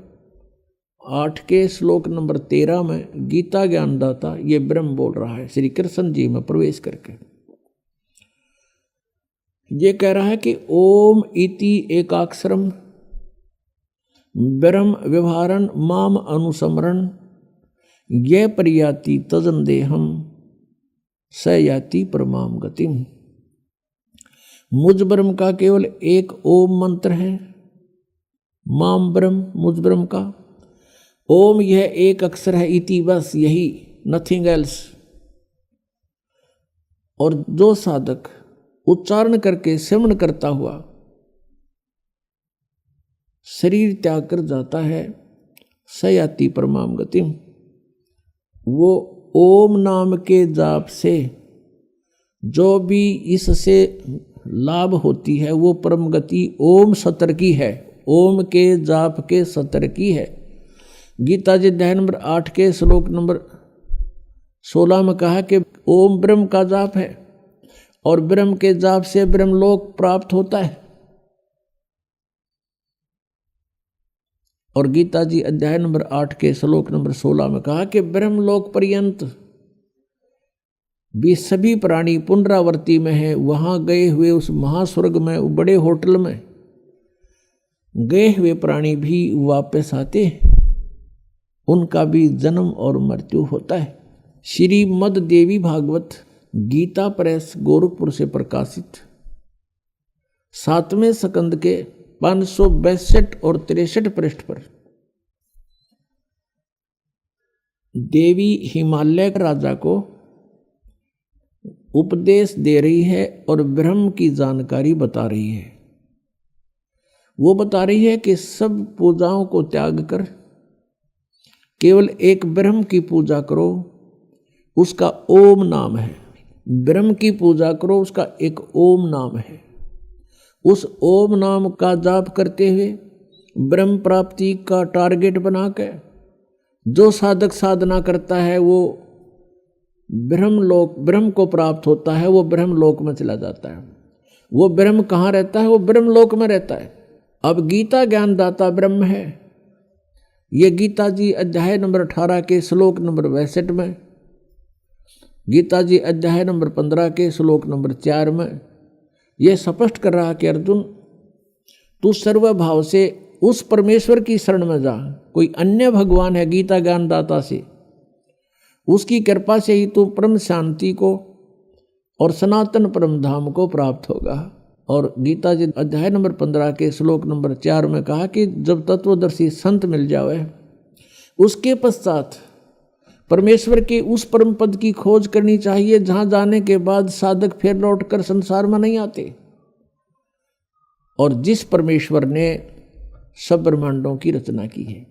8 के श्लोक नंबर 13 में गीता ज्ञानदाता ये ब्रह्म बोल रहा है, श्री कृष्ण जी में प्रवेश करके ये कह रहा है कि ओम इति एकाक्षरम ब्रह्म व्यवहारन माम अनुसमरण ये परियाति तजन देहम स याति परमाम गतिम। मुझ ब्रह्म का केवल एक ओम मंत्र है, माम ब्रह्म मुझ ब्रह्म का ओम यह एक अक्षर है, इति बस यही, नथिंग एल्स। और जो साधक उच्चारण करके श्रवण करता हुआ शरीर त्याग कर जाता है, सयाति परमाम गतिम, वो ओम नाम के जाप से जो भी इससे लाभ होती है वो परम गति ओम सतर की है, ओम के जाप के सतर की है। गीता जी अध्याय नंबर 8 के श्लोक नंबर 16 में कहा कि ओम ब्रह्म का जाप है और ब्रह्म के जाप से ब्रह्मलोक प्राप्त होता है। और गीता जी अध्याय नंबर 8 के श्लोक नंबर 16 में कहा कि ब्रह्मलोक पर्यंत भी सभी प्राणी पुनरावर्ती में है। वहां गए हुए उस महास्वर्ग में, बड़े होटल में गए हुए प्राणी भी वापस आते हैं, उनका भी जन्म और मृत्यु होता है। श्रीमद् देवी भागवत गीता प्रेस गोरखपुर से प्रकाशित 7वें स्कंद के 562 और 63 पृष्ठ पर देवी हिमालय राजा को उपदेश दे रही है और ब्रह्म की जानकारी बता रही है। वो बता रही है कि सब पूजाओं को त्याग कर केवल एक ब्रह्म की पूजा करो, उसका ओम नाम है। ब्रह्म की पूजा करो, उसका एक ओम नाम है। उस ओम नाम का जाप करते हुए ब्रह्म प्राप्ति का टारगेट बनाकर जो साधक साधना करता है वो ब्रह्म को प्राप्त होता है, वो ब्रह्मलोक में चला जाता है। वो ब्रह्म कहाँ रहता है? वो ब्रह्मलोक में रहता है। अब गीता ज्ञानदाता ब्रह्म है। ये गीता जी अध्याय नंबर 18 के श्लोक नंबर 62 में, गीता जी अध्याय नंबर 15 के श्लोक नंबर 4 में यह स्पष्ट कर रहा कि अर्जुन तू सर्वभाव से उस परमेश्वर की शरण में जा। कोई अन्य भगवान है गीता ज्ञानदाता से, उसकी कृपा से ही तू परम शांति को और सनातन परम धाम को प्राप्त होगा। और गीता जी अध्याय नंबर 15 के श्लोक नंबर 4 में कहा कि जब तत्वदर्शी संत मिल जावे उसके पश्चात परमेश्वर के उस परम पद की खोज करनी चाहिए जहां जाने के बाद साधक फिर लौटकर संसार में नहीं आते। और जिस परमेश्वर ने सब ब्रह्मांडों की रचना की है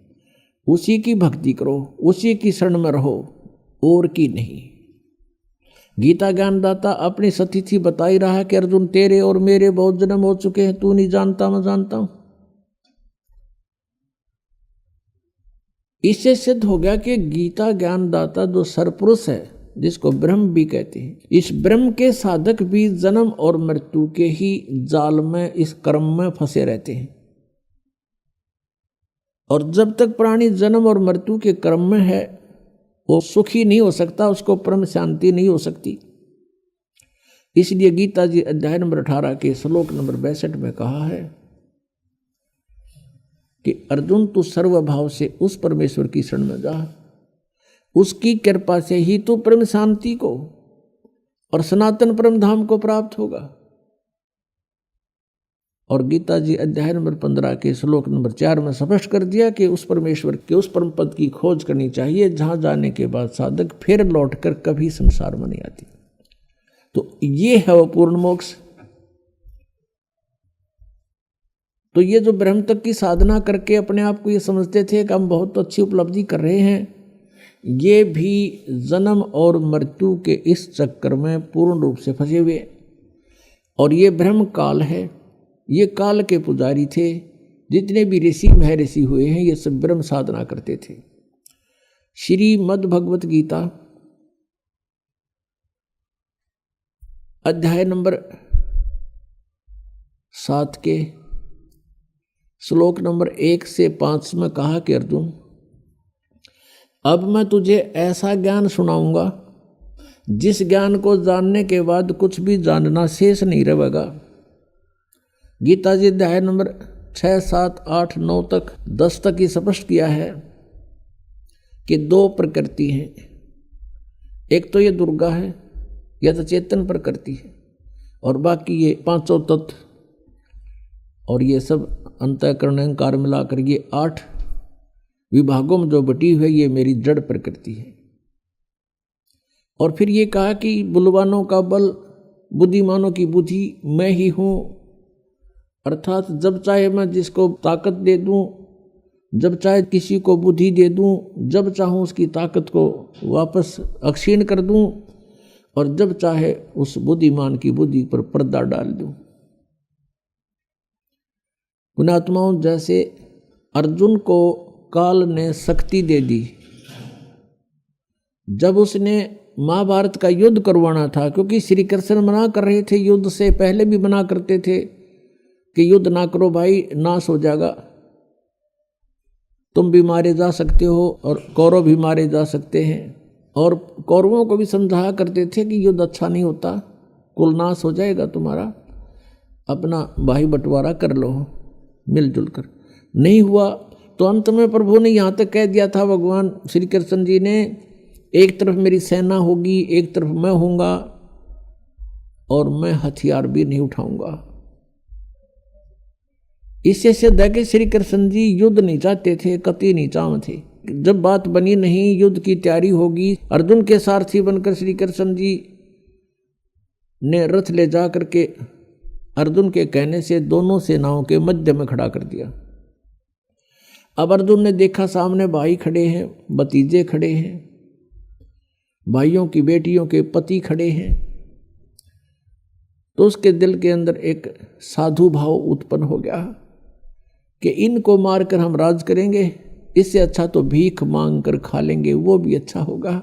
उसी की भक्ति करो, उसी की शरण में रहो, और की नहीं। गीता ज्ञानदाता अपनी सतिथि बता ही रहा है कि अर्जुन तेरे और मेरे बहुत जन्म हो चुके हैं, तू नहीं जानता मैं जानता हूं। इससे सिद्ध हो गया कि गीता ज्ञानदाता जो सरपुरुष है, जिसको ब्रह्म भी कहते हैं, इस ब्रह्म के साधक भी जन्म और मृत्यु के ही जाल में, इस कर्म में फंसे रहते हैं। और जब तक प्राणी जन्म और मृत्यु के कर्म में है, वो सुखी नहीं हो सकता, उसको परम शांति नहीं हो सकती। इसलिए गीता जी अध्याय नंबर 18 के श्लोक नंबर 62 में कहा है कि अर्जुन तू सर्वभाव से उस परमेश्वर की शरण में जा, उसकी कृपा से ही तू परम शांति को और सनातन परम धाम को प्राप्त होगा। और गीता जी अध्याय नंबर 15 के श्लोक नंबर 4 में स्पष्ट कर दिया कि उस परमेश्वर के उस परम पद की खोज करनी चाहिए, जहां जाने के बाद साधक फिर लौटकर कभी संसार में नहीं आती। तो ये है वो पूर्ण मोक्ष। तो ये जो ब्रह्म तक की साधना करके अपने आप को ये समझते थे कि हम बहुत अच्छी उपलब्धि कर रहे हैं, ये भी जन्म और मृत्यु के इस चक्कर में पूर्ण रूप से फंसे हुए। और ये ब्रह्म काल है, ये काल के पुजारी थे। जितने भी ऋषि महर्षि हुए हैं, ये सब ब्रह्म साधना करते थे। श्रीमद् भगवत गीता अध्याय नंबर 7 के श्लोक नंबर 1 से 5 में कहा कि अर्जुन, अब मैं तुझे ऐसा ज्ञान सुनाऊंगा जिस ज्ञान को जानने के बाद कुछ भी जानना शेष नहीं रहेगा। गीता जी अध्याय नंबर 6, 7, 8, 9 तक 10 तक ही स्पष्ट किया है कि 2 प्रकृति हैं। एक तो ये दुर्गा है, यह तो चेतन प्रकृति है, और बाकी ये 5 तत्व और ये सब अंतःकरण अहंकार मिलाकर ये 8 विभागों में जो बटी हुई है, ये मेरी जड़ प्रकृति है। और फिर ये कहा कि बलवानों का बल, बुद्धिमानों की बुद्धि मैं ही हूँ। अर्थात जब चाहे मैं जिसको ताकत दे दूँ, जब चाहे किसी को बुद्धि दे दूँ, जब चाहूँ उसकी ताकत को वापस अक्षीण कर दूँ, और जब चाहे उस बुद्धिमान की बुद्धि पर पर्दा डाल दूँ। पुण्यात्माओं, जैसे अर्जुन को काल ने शक्ति दे दी, जब उसने महाभारत का युद्ध करवाना था, क्योंकि श्री कृष्ण मना कर रहे थे, युद्ध से पहले भी मना करते थे कि युद्ध ना करो भाई, नाश हो जाएगा, तुम भी मारे जा सकते हो और कौरव भी मारे जा सकते हैं। और कौरवों को भी समझाया करते थे कि युद्ध अच्छा नहीं होता, कुल नाश हो जाएगा तुम्हारा, अपना भाई बंटवारा कर लो मिलजुल कर। नहीं हुआ तो अंत में प्रभु ने यहाँ तक कह दिया था, भगवान श्री कृष्ण जी ने, एक तरफ मेरी सेना होगी, एक तरफ मैं होऊंगा, और मैं हथियार भी नहीं उठाऊंगा। इससे सिद्ध है कि श्री कृष्ण जी युद्ध नहीं चाहते थे, कतई नहीं चाहते थे। जब बात बनी नहीं, युद्ध की तैयारी होगी, अर्जुन के सारथी बनकर श्री कृष्ण जी ने रथ ले जा करके अर्जुन के कहने से दोनों सेनाओं के मध्य में खड़ा कर दिया। अब अर्जुन ने देखा सामने भाई खड़े हैं, भतीजे खड़े हैं, भाइयों की बेटियों के पति खड़े हैं, तो उसके दिल के अंदर एक साधु भाव उत्पन्न हो गया कि इनको मारकर हम राज करेंगे, इससे अच्छा तो भीख मांग कर खा लेंगे, वो भी अच्छा होगा।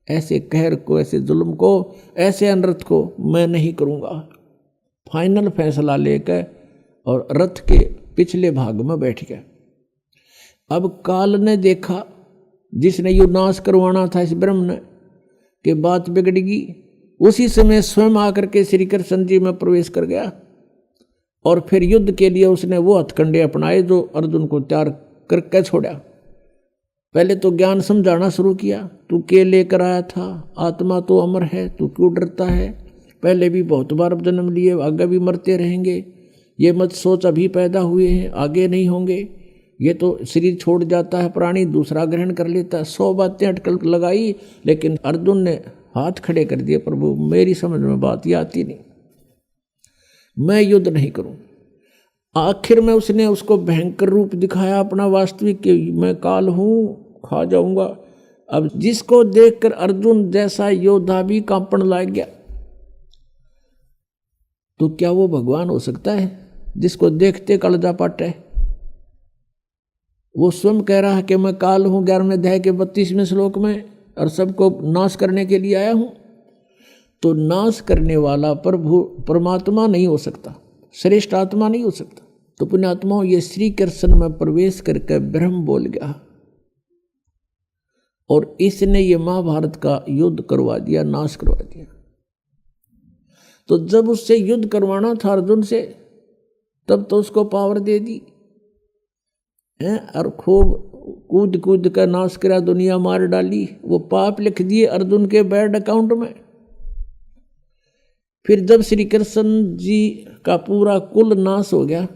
ऐसे कहर को, ऐसे जुल्म को, ऐसे अनर्थ को मैं नहीं करूँगा। फाइनल फैसला लेकर और रथ के पिछले भाग में बैठ गया। अब काल ने देखा, जिसने युद्ध नाश करवाना था इस ब्रह्म ने, कि बात बिगड़ेगी, उसी समय स्वयं आकर के श्री कृष्ण जी में प्रवेश कर गया। और फिर युद्ध के लिए उसने वो हथकंडे अपनाए जो अर्जुन को तैयार करके छोड़ा। पहले तो ज्ञान समझाना शुरू किया, तू के लेकर आया था, आत्मा तो अमर है, तू क्यों डरता है, पहले भी बहुत बार जन्म लिए, आगे भी मरते रहेंगे, ये मत सोच अभी पैदा हुए हैं आगे नहीं होंगे, ये तो शरीर छोड़ जाता है प्राणी, दूसरा ग्रहण कर लेता है। 100 बातें अटकल लगाई, लेकिन अर्जुन ने हाथ खड़े कर दिए, प्रभु मेरी समझ में बात ये आती नहीं, मैं युद्ध नहीं करूं। आखिर में उसने उसको भयंकर रूप दिखाया अपना वास्तविक कि मैं काल हूं, खा जाऊंगा। अब जिसको देखकर अर्जुन जैसा योद्धा भी कांपने लग गया, तो क्या वो भगवान हो सकता है जिसको देखते कलजा पाटे? वो स्वयं कह रहा है कि मैं काल हूं 11वें अध्याय के 32वें श्लोक में, और सबको नाश करने के लिए आया हूं। तो नाश करने वाला प्रभु परमात्मा नहीं हो सकता, श्रेष्ठ आत्मा नहीं हो सकता। तो पुण्यात्माओं, ये श्री कृष्ण में प्रवेश करके ब्रह्म बोल गया और इसने ये महाभारत का युद्ध करवा दिया, नाश करवा दिया। तो जब उससे युद्ध करवाना था अर्जुन से, तब तो उसको पावर दे दी और खूब कूद कूद कर नाश करा, दुनिया मार डाली। वो पाप लिख दिए अर्जुन के बैड अकाउंट में। फिर जब श्री कृष्ण जी का पूरा कुल नाश हो गया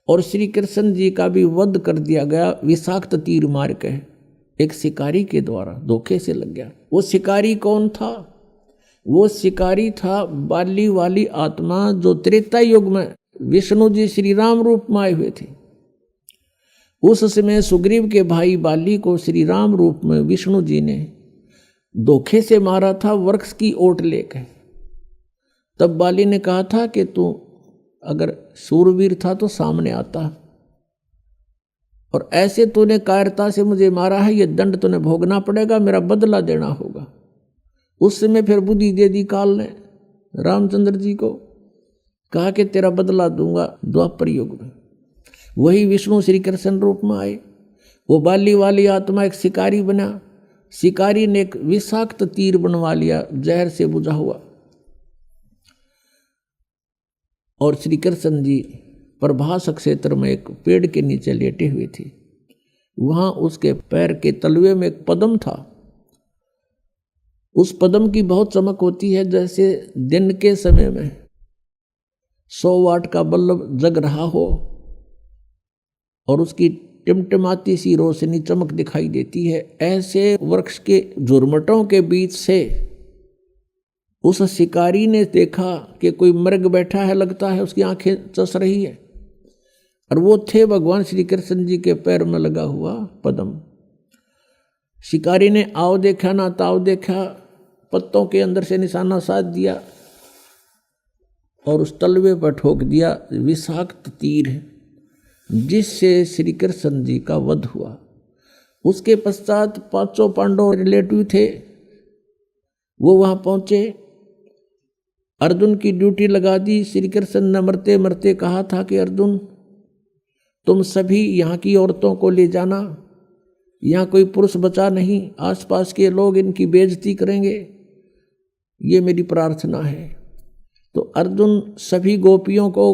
और श्री कृष्ण जी का भी वध कर दिया गया विषाक्त तीर मार के, एक शिकारी के द्वारा धोखे से लग गया। वो शिकारी कौन था? वो शिकारी था बाली वाली आत्मा, जो त्रेता युग में विष्णु जी श्री राम रूप में आए हुए थे। उस समय सुग्रीव के भाई बाली को श्री राम रूप में विष्णु जी ने धोखे से मारा था, वृक्ष की ओट लेकर। तब बाली ने कहा था कि तू अगर सूरवीर था तो सामने आता, और ऐसे तूने कायरता से मुझे मारा है, ये दंड तूने भोगना पड़ेगा, मेरा बदला देना होगा। उस समय फिर बुद्धि दे दी काल ने रामचंद्र जी को, कहा कि तेरा बदला दूंगा द्वापर युग में। वही विष्णु श्री कृष्ण रूप में आए। वो बाली वाली आत्मा एक शिकारी बना। शिकारी ने एक विषाक्त तीर बनवा लिया जहर से बुझा हुआ, और श्री कृष्ण जी प्रभास क्षेत्र में एक पेड़ के नीचे लेटे हुए थे। वहां उसके पैर के तलवे में एक पद्म था। उस पद्म की बहुत चमक होती है, जैसे दिन के समय में 100 वाट का बल्ब जग रहा हो और उसकी टिमटिमाती सी रोशनी चमक दिखाई देती है। ऐसे वृक्ष के झुरमटों के बीच से उस शिकारी ने देखा कि कोई मृग बैठा है, लगता है उसकी आंखें चस रही है, और वो थे भगवान श्री कृष्ण जी के पैर में लगा हुआ पद्म। शिकारी ने आओ देखा ना ताव देखा, पत्तों के अंदर से निशाना साध दिया और उस तलवे पर ठोक दिया विषाक्त तीर, जिससे श्री कृष्ण जी का वध हुआ। उसके पश्चात 5 पांडव रिलेटिव थे, वो वहां पहुंचे, अर्जुन की ड्यूटी लगा दी। श्री कृष्ण ने मरते मरते कहा था कि अर्जुन तुम सभी यहाँ की औरतों को ले जाना, यहाँ कोई पुरुष बचा नहीं, आसपास के लोग इनकी बेइज्जती करेंगे, ये मेरी प्रार्थना है। तो अर्जुन सभी गोपियों को,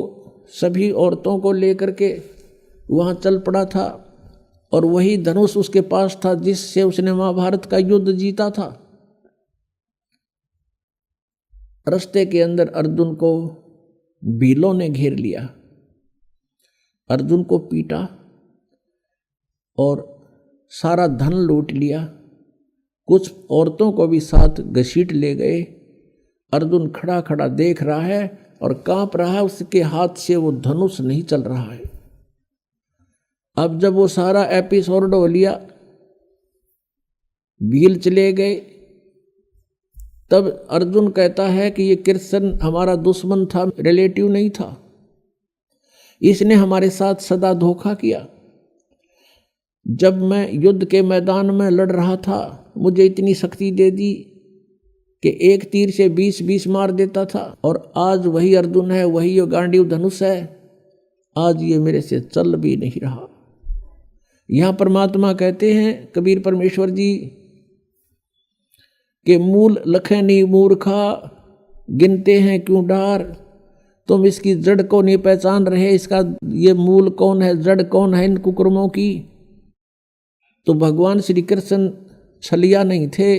सभी औरतों को लेकर के वहाँ चल पड़ा था, और वही धनुष उसके पास था जिससे उसने महाभारत का युद्ध जीता था। रास्ते के अंदर अर्जुन को भीलों ने घेर लिया, अर्जुन को पीटा और सारा धन लूट लिया, कुछ औरतों को भी साथ घसीट ले गए। अर्जुन खड़ा खड़ा देख रहा है और कांप रहा है, उसके हाथ से वो धनुष नहीं चल रहा है। अब जब वो सारा एपिसोड हो लिया, भील चले गए, तब अर्जुन कहता है कि ये कृष्ण हमारा दुश्मन था, रिलेटिव नहीं था, इसने हमारे साथ सदा धोखा किया। जब मैं युद्ध के मैदान में लड़ रहा था, मुझे इतनी शक्ति दे दी कि एक तीर से 20-20 मार देता था, और आज वही अर्जुन है, वही यो गांडीव धनुष है, आज ये मेरे से चल भी नहीं रहा। यहाँ परमात्मा कहते हैं, कबीर परमेश्वर जी, कि मूल लखनी मूर्खा गिनते हैं क्यों डार, तुम इसकी जड़ को नहीं पहचान रहे, इसका ये मूल कौन है, जड़ कौन है इन कुकर्मों की। तो भगवान श्री कृष्ण छलिया नहीं थे,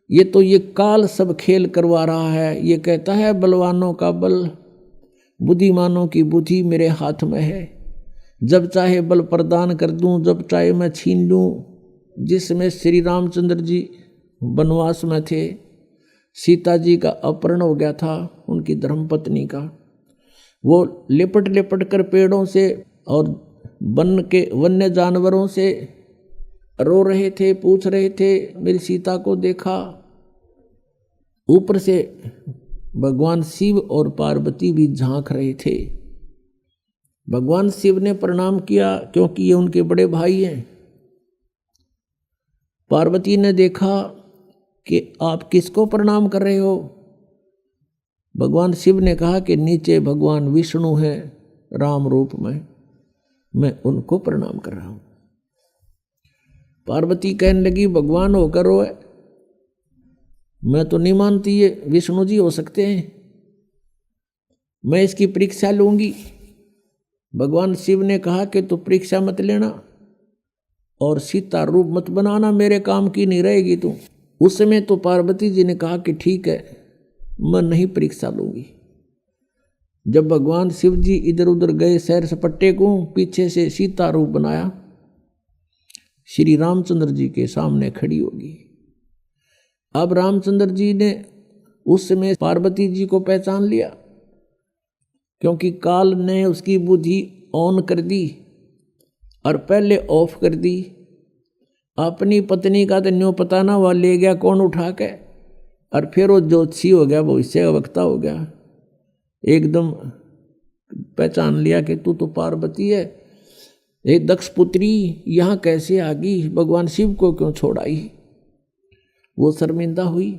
ये तो ये काल सब खेल करवा रहा है। ये कहता है बलवानों का बल, बुद्धिमानों की बुद्धि मेरे हाथ में है, जब चाहे बल प्रदान कर दूं, जब चाहे मैं छीन लूं। जिसमें श्री रामचंद्र जी वनवास में थे, सीता जी का अपहरण हो गया था, उनकी धर्मपत्नी का, वो लिपट लिपट कर पेड़ों से और वन्य जानवरों से रो रहे थे, पूछ रहे थे। मेरी सीता को देखा। ऊपर से भगवान शिव और पार्वती भी झांक रहे थे। भगवान शिव ने प्रणाम किया क्योंकि ये उनके बड़े भाई हैं। पार्वती ने देखा कि आप किसको प्रणाम कर रहे हो। भगवान शिव ने कहा कि नीचे भगवान विष्णु हैं राम रूप में, मैं उनको प्रणाम कर रहा हूं। पार्वती कहने लगी भगवान होकर रोए, मैं तो नहीं मानती ये विष्णु जी हो सकते हैं, मैं इसकी परीक्षा लूंगी। भगवान शिव ने कहा कि तू परीक्षा मत लेना और सीता रूप मत बनाना, मेरे काम की नहीं रहेगी तू। उस समय तो पार्वती जी ने कहा कि ठीक है, मैं नहीं परीक्षा लूंगी। जब भगवान शिव जी इधर उधर गए सैर सपट्टे को, पीछे से सीता रूप बनाया, श्री रामचंद्र जी के सामने खड़ी होगी। अब रामचंद्र जी ने उस समय पार्वती जी को पहचान लिया, क्योंकि काल ने उसकी बुद्धि ऑन कर दी और पहले ऑफ कर दी। अपनी पत्नी का तो न्यों पता ना वह ले गया कौन उठा के, और फिर वो ज्योतिषी हो गया, भविष्य का वक्ता हो गया। एकदम पहचान लिया कि तू तो पार्वती है। ये दक्ष पुत्री यहाँ कैसे आ गई, भगवान शिव को क्यों छोड़ाई। वो शर्मिंदा हुई,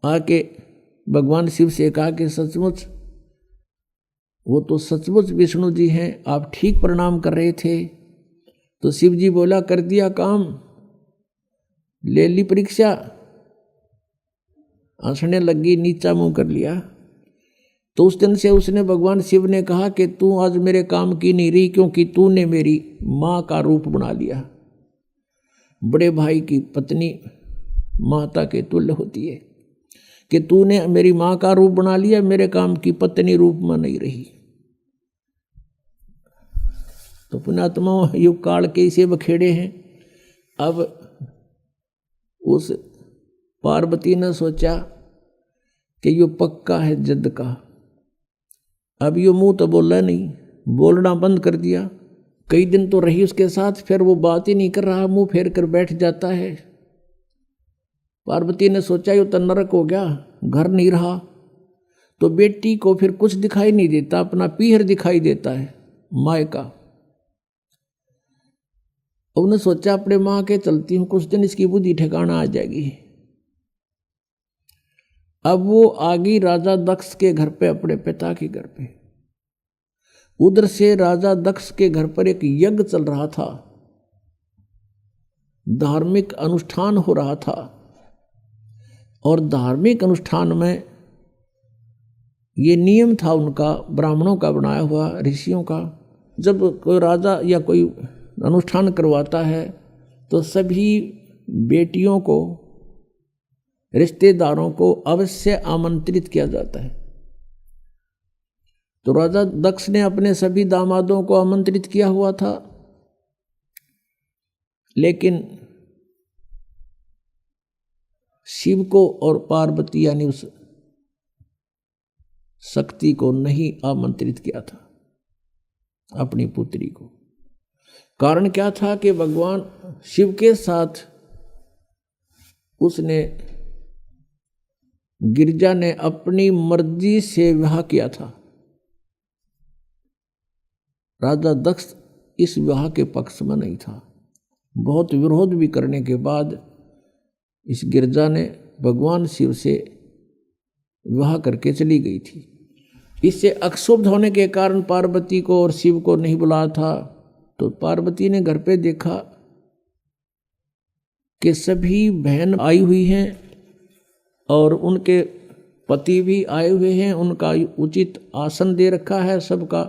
आके भगवान शिव से कहा कि सचमुच वो तो सचमुच विष्णु जी हैं, आप ठीक प्रणाम कर रहे थे। तो शिव जी बोला कर दिया काम, ले ली परीक्षा। हंसने लगी, नीचा मुंह कर लिया। तो उस दिन से उसने भगवान शिव ने कहा कि तू आज मेरे काम की नहीं रही, क्योंकि तूने मेरी माँ का रूप बना लिया। बड़े भाई की पत्नी माता के तुल्य होती है कि तूने मेरी माँ का रूप बना लिया, मेरे काम की पत्नी रूप में नहीं रही। तो पुण्यात्मा युग काल के इसे बखेड़े हैं। अब उस पार्वती ने सोचा कि यो पक्का है जद का। अब यो मुंह तो बोला नहीं, बोलना बंद कर दिया। कई दिन तो रही उसके साथ, फिर वो बात ही नहीं कर रहा, मुंह फेर कर बैठ जाता है। पार्वती ने सोचा यो तो नरक हो गया, घर नहीं रहा। तो बेटी को फिर कुछ दिखाई नहीं देता, अपना पीहर दिखाई देता है माय का। उन्होंने सोचा अपने माँ के चलती हूँ, कुछ दिन इसकी बुद्धि ठिकाना आ जाएगी। अब वो आ गई राजा दक्ष के घर पे, अपने पिता के घर पे। उधर से राजा दक्ष के घर पर एक यज्ञ चल रहा था, धार्मिक अनुष्ठान हो रहा था। और धार्मिक अनुष्ठान में ये नियम था उनका, ब्राह्मणों का बनाया हुआ, ऋषियों का। जब कोई राजा या कोई अनुष्ठान करवाता है तो सभी बेटियों को, रिश्तेदारों को अवश्य आमंत्रित किया जाता है। तो राजा दक्ष ने अपने सभी दामादों को आमंत्रित किया हुआ था, लेकिन शिव को और पार्वती यानी उस शक्ति को नहीं आमंत्रित किया था, अपनी पुत्री को। कारण क्या था कि भगवान शिव के साथ उसने, गिरजा ने अपनी मर्जी से विवाह किया था। राजा दक्ष इस विवाह के पक्ष में नहीं था। बहुत विरोध भी करने के बाद इस गिरजा ने भगवान शिव से विवाह करके चली गई थी। इससे अक्षुब्ध होने के कारण पार्वती को और शिव को नहीं बुलाया था। तो पार्वती ने घर पे देखा कि सभी बहन आई हुई हैं और उनके पति भी आए हुए हैं, उनका उचित आसन दे रखा है, सबका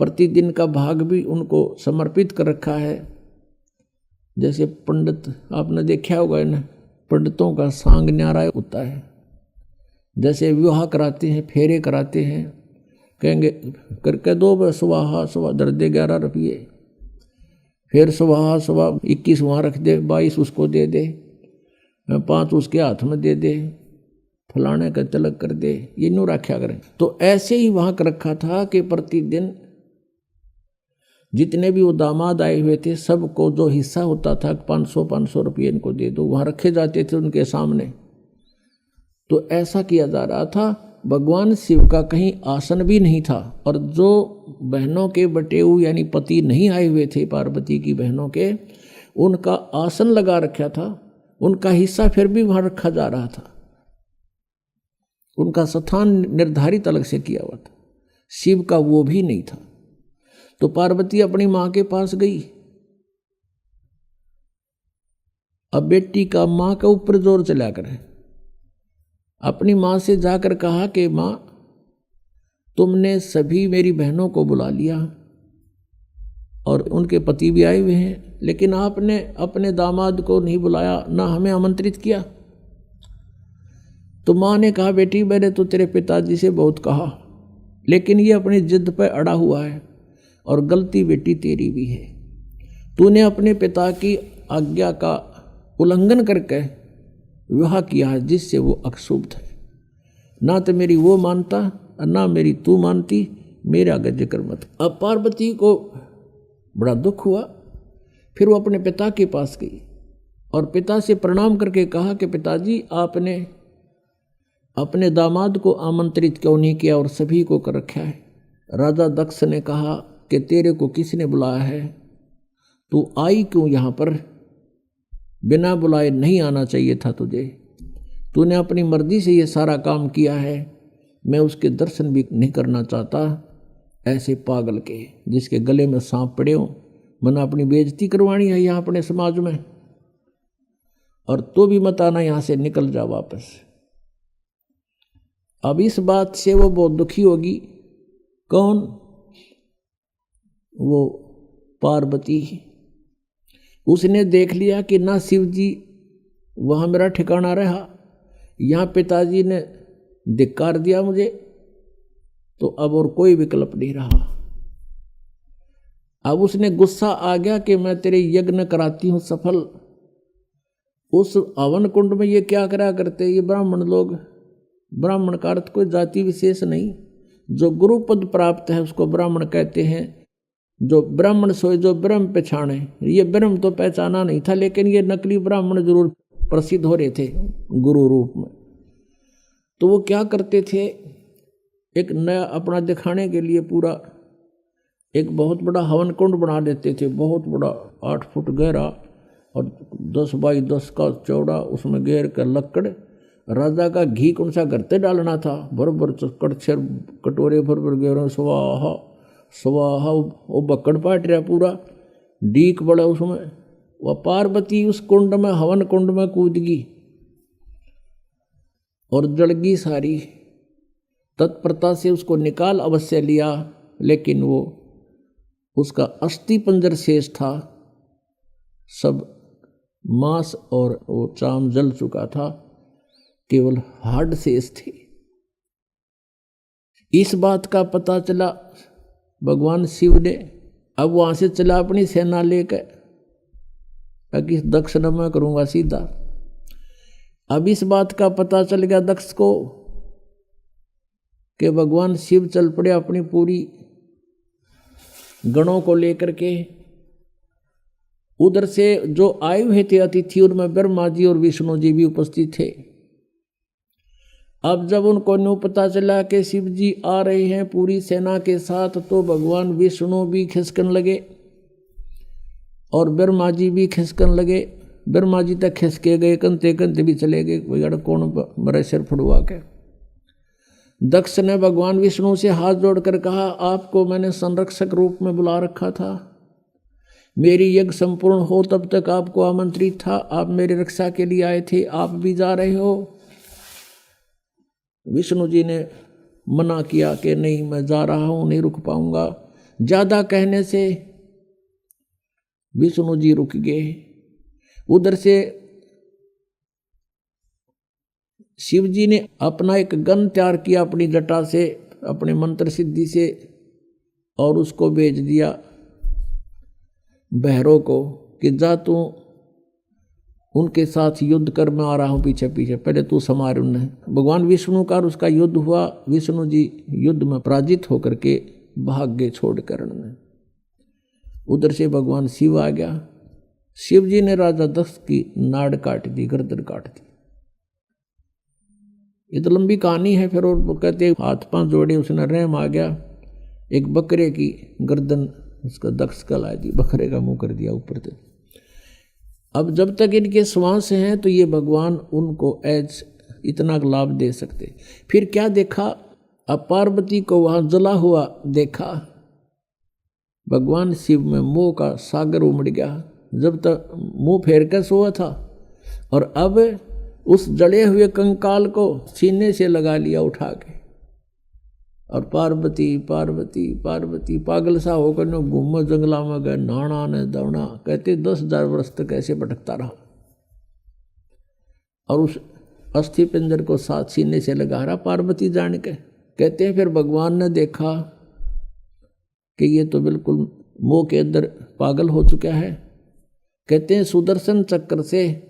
प्रतिदिन का भाग भी उनको समर्पित कर रखा है। जैसे पंडित आपने देखा होगा ना, पंडितों का सांग न्यारा होता है। जैसे विवाह कराते हैं, फेरे कराते हैं, कहेंगे करके दो सुबह सुबह दर दे 11 रुपये, फिर सुबह सुबह 21 वहाँ रख दे, 22 उसको दे दे, 5 उसके हाथ में दे दे, फलाने का तिलक कर दे, ये न्यू रखा करें। तो ऐसे ही वहां कर रखा था कि प्रतिदिन जितने भी वो दामाद आए हुए थे सबको जो हिस्सा होता था 500 रुपये इनको दे दो, वहां रखे जाते थे उनके सामने। तो ऐसा किया जा रहा था। भगवान शिव का कहीं आसन भी नहीं था, और जो बहनों के बटेऊ यानी पति नहीं आए हुए थे पार्वती की बहनों के, उनका आसन लगा रखा था, उनका हिस्सा फिर भी वहां रखा जा रहा था, उनका स्थान निर्धारित अलग से किया हुआ था। शिव का वो भी नहीं था। तो पार्वती अपनी मां के पास गई। अब बेटी का मां के ऊपर जोर चला करे, अपनी मां से जाकर कहा कि मां, तुमने सभी मेरी बहनों को बुला लिया और उनके पति भी आए हुए हैं, लेकिन आपने अपने दामाद को नहीं बुलाया, ना हमें आमंत्रित किया। तो मां ने कहा, बेटी मैंने तो तेरे पिताजी से बहुत कहा, लेकिन ये अपनी जिद पर अड़ा हुआ है और गलती बेटी तेरी भी है। तूने अपने पिता की आज्ञा का उल्लंघन करके विवाह किया है जिससे वो अक्षुब्ध है। ना तो मेरी वो मानता और ना मेरी तू मानती, मेरा आगे जिक्र मत। अब पार्वती को बड़ा दुख हुआ। फिर वो अपने पिता के पास गई और पिता से प्रणाम करके कहा कि पिताजी, आपने अपने दामाद को आमंत्रित क्यों नहीं किया और सभी को कर रखा है। राजा दक्ष ने कहा कि तेरे को किसने बुलाया है, तू आई क्यों यहाँ पर, बिना बुलाए नहीं आना चाहिए था तुझे, तूने अपनी मर्जी से ये सारा काम किया है, मैं उसके दर्शन भी नहीं करना चाहता। ऐसे पागल के जिसके गले में सांप पड़े हो, मना अपनी बेइज्जती करवानी है यहाँ अपने समाज में, और तो भी मत आना, यहाँ से निकल जा वापस। अब इस बात से वो बहुत दुखी होगी। कौन? वो पार्वती। उसने देख लिया कि ना शिव जी वहाँ मेरा ठिकाना रहा, यहाँ पिताजी ने धिक्कार दिया मुझे, तो अब और कोई विकल्प नहीं रहा। अब उसने गुस्सा आ गया कि मैं तेरे यज्ञ कराती हूँ सफल। उस हवन कुंड में ये क्या करा करते ये ब्राह्मण लोग। ब्राह्मण का अर्थ कोई जाति विशेष नहीं, जो गुरु पद प्राप्त है उसको ब्राह्मण कहते हैं। जो ब्राह्मण सोए जो ब्रह्म पहचाने, ये ब्रह्म तो पहचाना नहीं था, लेकिन ये नकली ब्राह्मण जरूर प्रसिद्ध हो रहे थे गुरु रूप में। तो वो क्या करते थे, एक नया अपना दिखाने के लिए पूरा एक बहुत बड़ा हवन कुंड बना देते थे, बहुत बड़ा 8 फुट गहरा और 10 बाई 10 का चौड़ा, उसमें घेर कर लक्कड़। राजा का घी कौन सा करते डालना था, भर कड़छर कटोरे भर गहरा, स्वाहा स्वाहा, वो बक्कड़ पाट रहा पूरा, डीक बड़ा उसमें। वह पार्वती उस कुंड में, हवन कुंड में कूद गई और जड़गी सारी। तत्परता से उसको निकाल अवश्य लिया, लेकिन वो उसका अस्थि पंजर शेष था, सब मांस और वो चाम जल चुका था, केवल हाड शेष थे। इस बात का पता चला भगवान शिव ने। अब वहां से चला अपनी सेना लेकर, ताकि दक्ष न मैं करूंगा सीधा। अब इस बात का पता चल गया दक्ष को कि भगवान शिव चल पड़े अपनी पूरी गणों को लेकर के। उधर से जो आए हुए थे अतिथि, उनमें ब्रह्मा जी और विष्णु जी भी उपस्थित थे। अब जब उनको न्यू पता चला कि शिव जी आ रहे हैं पूरी सेना के साथ, तो भगवान विष्णु भी खिसकन लगे और ब्रह्मा जी भी खिसकन लगे। ब्रह्मा जी तक खिसके गए, कंते कंते भी चले गए, भैया कौन मेरा सिर फुड़वा के। दक्ष ने भगवान विष्णु से हाथ जोड़कर कहा, आपको मैंने संरक्षक रूप में बुला रखा था, मेरी यज्ञ संपूर्ण हो तब तक आपको आमंत्रित था, आप मेरी रक्षा के लिए आए थे, आप भी जा रहे हो। विष्णु जी ने मना किया कि नहीं, मैं जा रहा हूं, नहीं रुक पाऊंगा। ज्यादा कहने से विष्णु जी रुक गए। उधर से शिव जी ने अपना एक गन तैयार किया अपनी जटा से, अपने मंत्र सिद्धि से, और उसको भेज दिया भैरव को कि जा तू उनके साथ युद्ध कर, मैं आ रहा हूँ पीछे पीछे, पहले तू संभाल उन्हें। भगवान विष्णु का और उसका युद्ध हुआ, विष्णु जी युद्ध में पराजित होकर के भाग गए छोड़ कर रण। उधर से भगवान शिव आ गया। शिव जी ने राजा दक्ष की नाड़ काट दी, गर्दन काट दी। ये तो लंबी कहानी है। फिर वो कहते हाथ पांव जोड़े, उसने रहम आ गया, एक बकरे की गर्दन उसका दक्ष कला दी, बकरे का मुंह कर दिया ऊपर से। अब जब तक इनके श्वास हैं तो ये भगवान उनको एज इतना लाभ दे सकते। फिर क्या देखा, अब पार्वती को वहां जला हुआ देखा। भगवान शिव में मोह का सागर उमड़ गया, जब तक मुंह फेर कर सोया था, और अब उस जड़े हुए कंकाल को सीने से लगा लिया उठा के, और पार्वती पार्वती पार्वती पागल सा होकर न घूमो जंगला में गए, नाना ने दौड़ा। कहते 10,000 वर्ष तक ऐसे भटकता रहा, और उस अस्थि पिंजर को साथ सीने से लगा रहा पार्वती जान के। कहते हैं फिर भगवान ने देखा कि ये तो बिल्कुल मोह के अंदर पागल हो चुका है। कहते हैं सुदर्शन चक्र से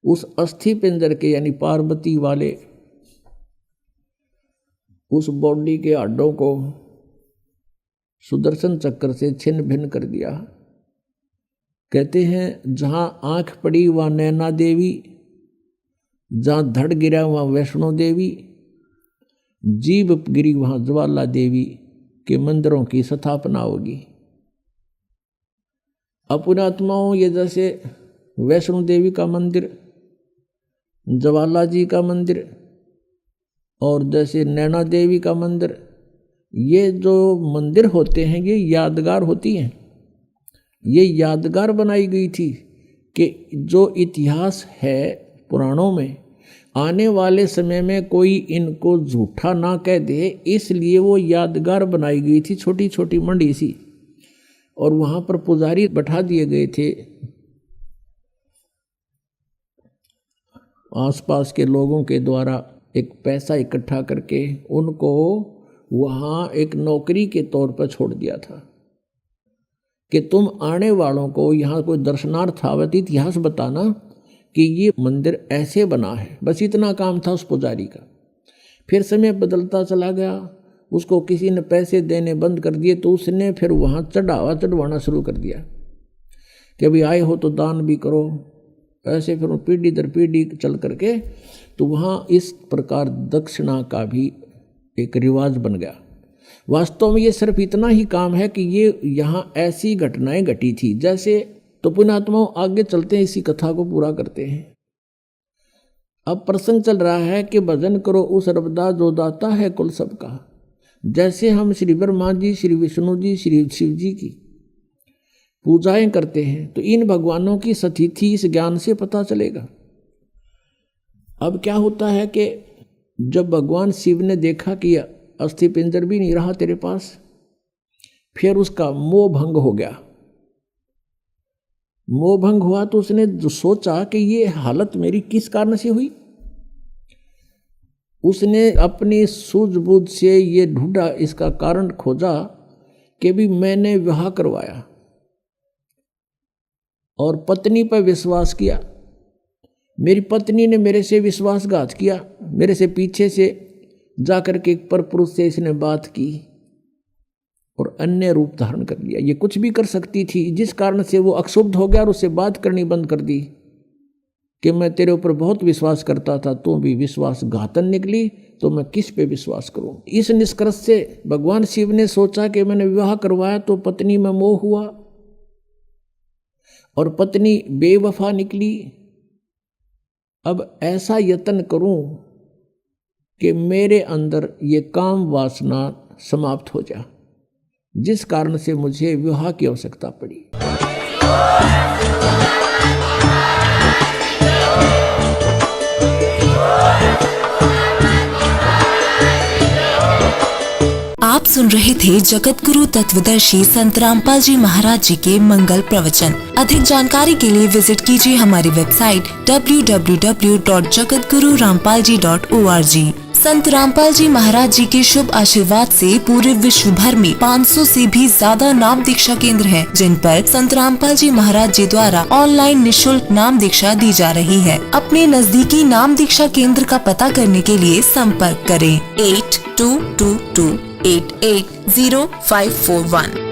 उस अस्थि पिंजर के यानी पार्वती वाले उस बॉडी के हड्डों को सुदर्शन चक्र से छिन्न भिन्न कर दिया। कहते हैं जहां आंख पड़ी वहां नैना देवी, जहां धड़ गिरा वहां वैष्णो देवी, जीभ गिरी वहां ज्वाला देवी के मंदिरों की स्थापना होगी। अपुणात्माओं ये जैसे वैष्णो देवी का मंदिर, ज्वाला जी का मंदिर और जैसे नैना देवी का मंदिर, ये जो मंदिर होते हैं ये यादगार होती हैं। ये यादगार बनाई गई थी कि जो इतिहास है पुराणों में, आने वाले समय में कोई इनको झूठा ना कह दे, इसलिए वो यादगार बनाई गई थी, छोटी छोटी मंडी सी। और वहाँ पर पुजारी बैठा दिए गए थे, आसपास के लोगों के द्वारा एक पैसा इकट्ठा करके उनको वहाँ एक नौकरी के तौर पर छोड़ दिया था कि तुम आने वालों को यहाँ कोई दर्शनार्थ आवे तो इतिहास बताना कि ये मंदिर ऐसे बना है। बस इतना काम था उस पुजारी का। फिर समय बदलता चला गया, उसको किसी ने पैसे देने बंद कर दिए, तो उसने फिर वहाँ चढ़वाना शुरू कर दिया कि अभी आए हो तो दान भी करो। ऐसे फिर पीढ़ी दर पीढ़ी चल करके तो वहाँ इस प्रकार दक्षिणा का भी एक रिवाज बन गया। वास्तव में ये सिर्फ इतना ही काम है कि ये यहाँ ऐसी घटनाएं घटी थी। जैसे तो पुण्यात्माओं आगे चलते हैं, इसी कथा को पूरा करते हैं। अब प्रसंग चल रहा है कि भजन करो उस रबदा जो दाता है कुल सबका। जैसे हम श्री ब्रह्मा जी, श्री विष्णु जी, श्री शिव जी की पूजाएं करते हैं, तो इन भगवानों की स्थिति इस ज्ञान से पता चलेगा। अब क्या होता है कि जब भगवान शिव ने देखा कि अस्थि पिंजर भी नहीं रहा तेरे पास, फिर उसका मोह भंग हो गया। मोह भंग हुआ तो उसने जो सोचा कि ये हालत मेरी किस कारण से हुई। उसने अपनी सूझबूझ से ये ढूंढा, इसका कारण खोजा कि भी मैंने विवाह करवाया और पत्नी पर विश्वास किया, मेरी पत्नी ने मेरे से विश्वासघात किया, मेरे से पीछे से जाकर के एक परपुरुष से इसने बात की और अन्य रूप धारण कर लिया। ये कुछ भी कर सकती थी, जिस कारण से वो अक्षुब्ध हो गया और उससे बात करनी बंद कर दी कि मैं तेरे ऊपर बहुत विश्वास करता था, तू भी विश्वासघातन निकली, तो मैं किस पे विश्वास करूं। इस निष्कर्ष से भगवान शिव ने सोचा कि मैंने विवाह करवाया तो पत्नी में मोह हुआ और पत्नी बेवफा निकली। अब ऐसा यत्न करूं कि मेरे अंदर ये काम वासना समाप्त हो जाए, जिस कारण से मुझे विवाह की आवश्यकता पड़ी।
आप सुन रहे थे जगत गुरु तत्वदर्शी संत रामपाल जी महाराज जी के मंगल प्रवचन। अधिक जानकारी के लिए विजिट कीजिए हमारी वेबसाइट www.jagatgururampalji.org। संत रामपाल जी महाराज जी के शुभ आशीर्वाद से पूरे विश्व भर में 500 से भी ज्यादा नाम दीक्षा केंद्र हैं, जिन पर संत रामपाल जी महाराज जी द्वारा ऑनलाइन निशुल्क नाम दीक्षा दी जा रही है। अपने नजदीकी नाम दीक्षा केंद्र का पता करने के लिए संपर्क करें 8222880541।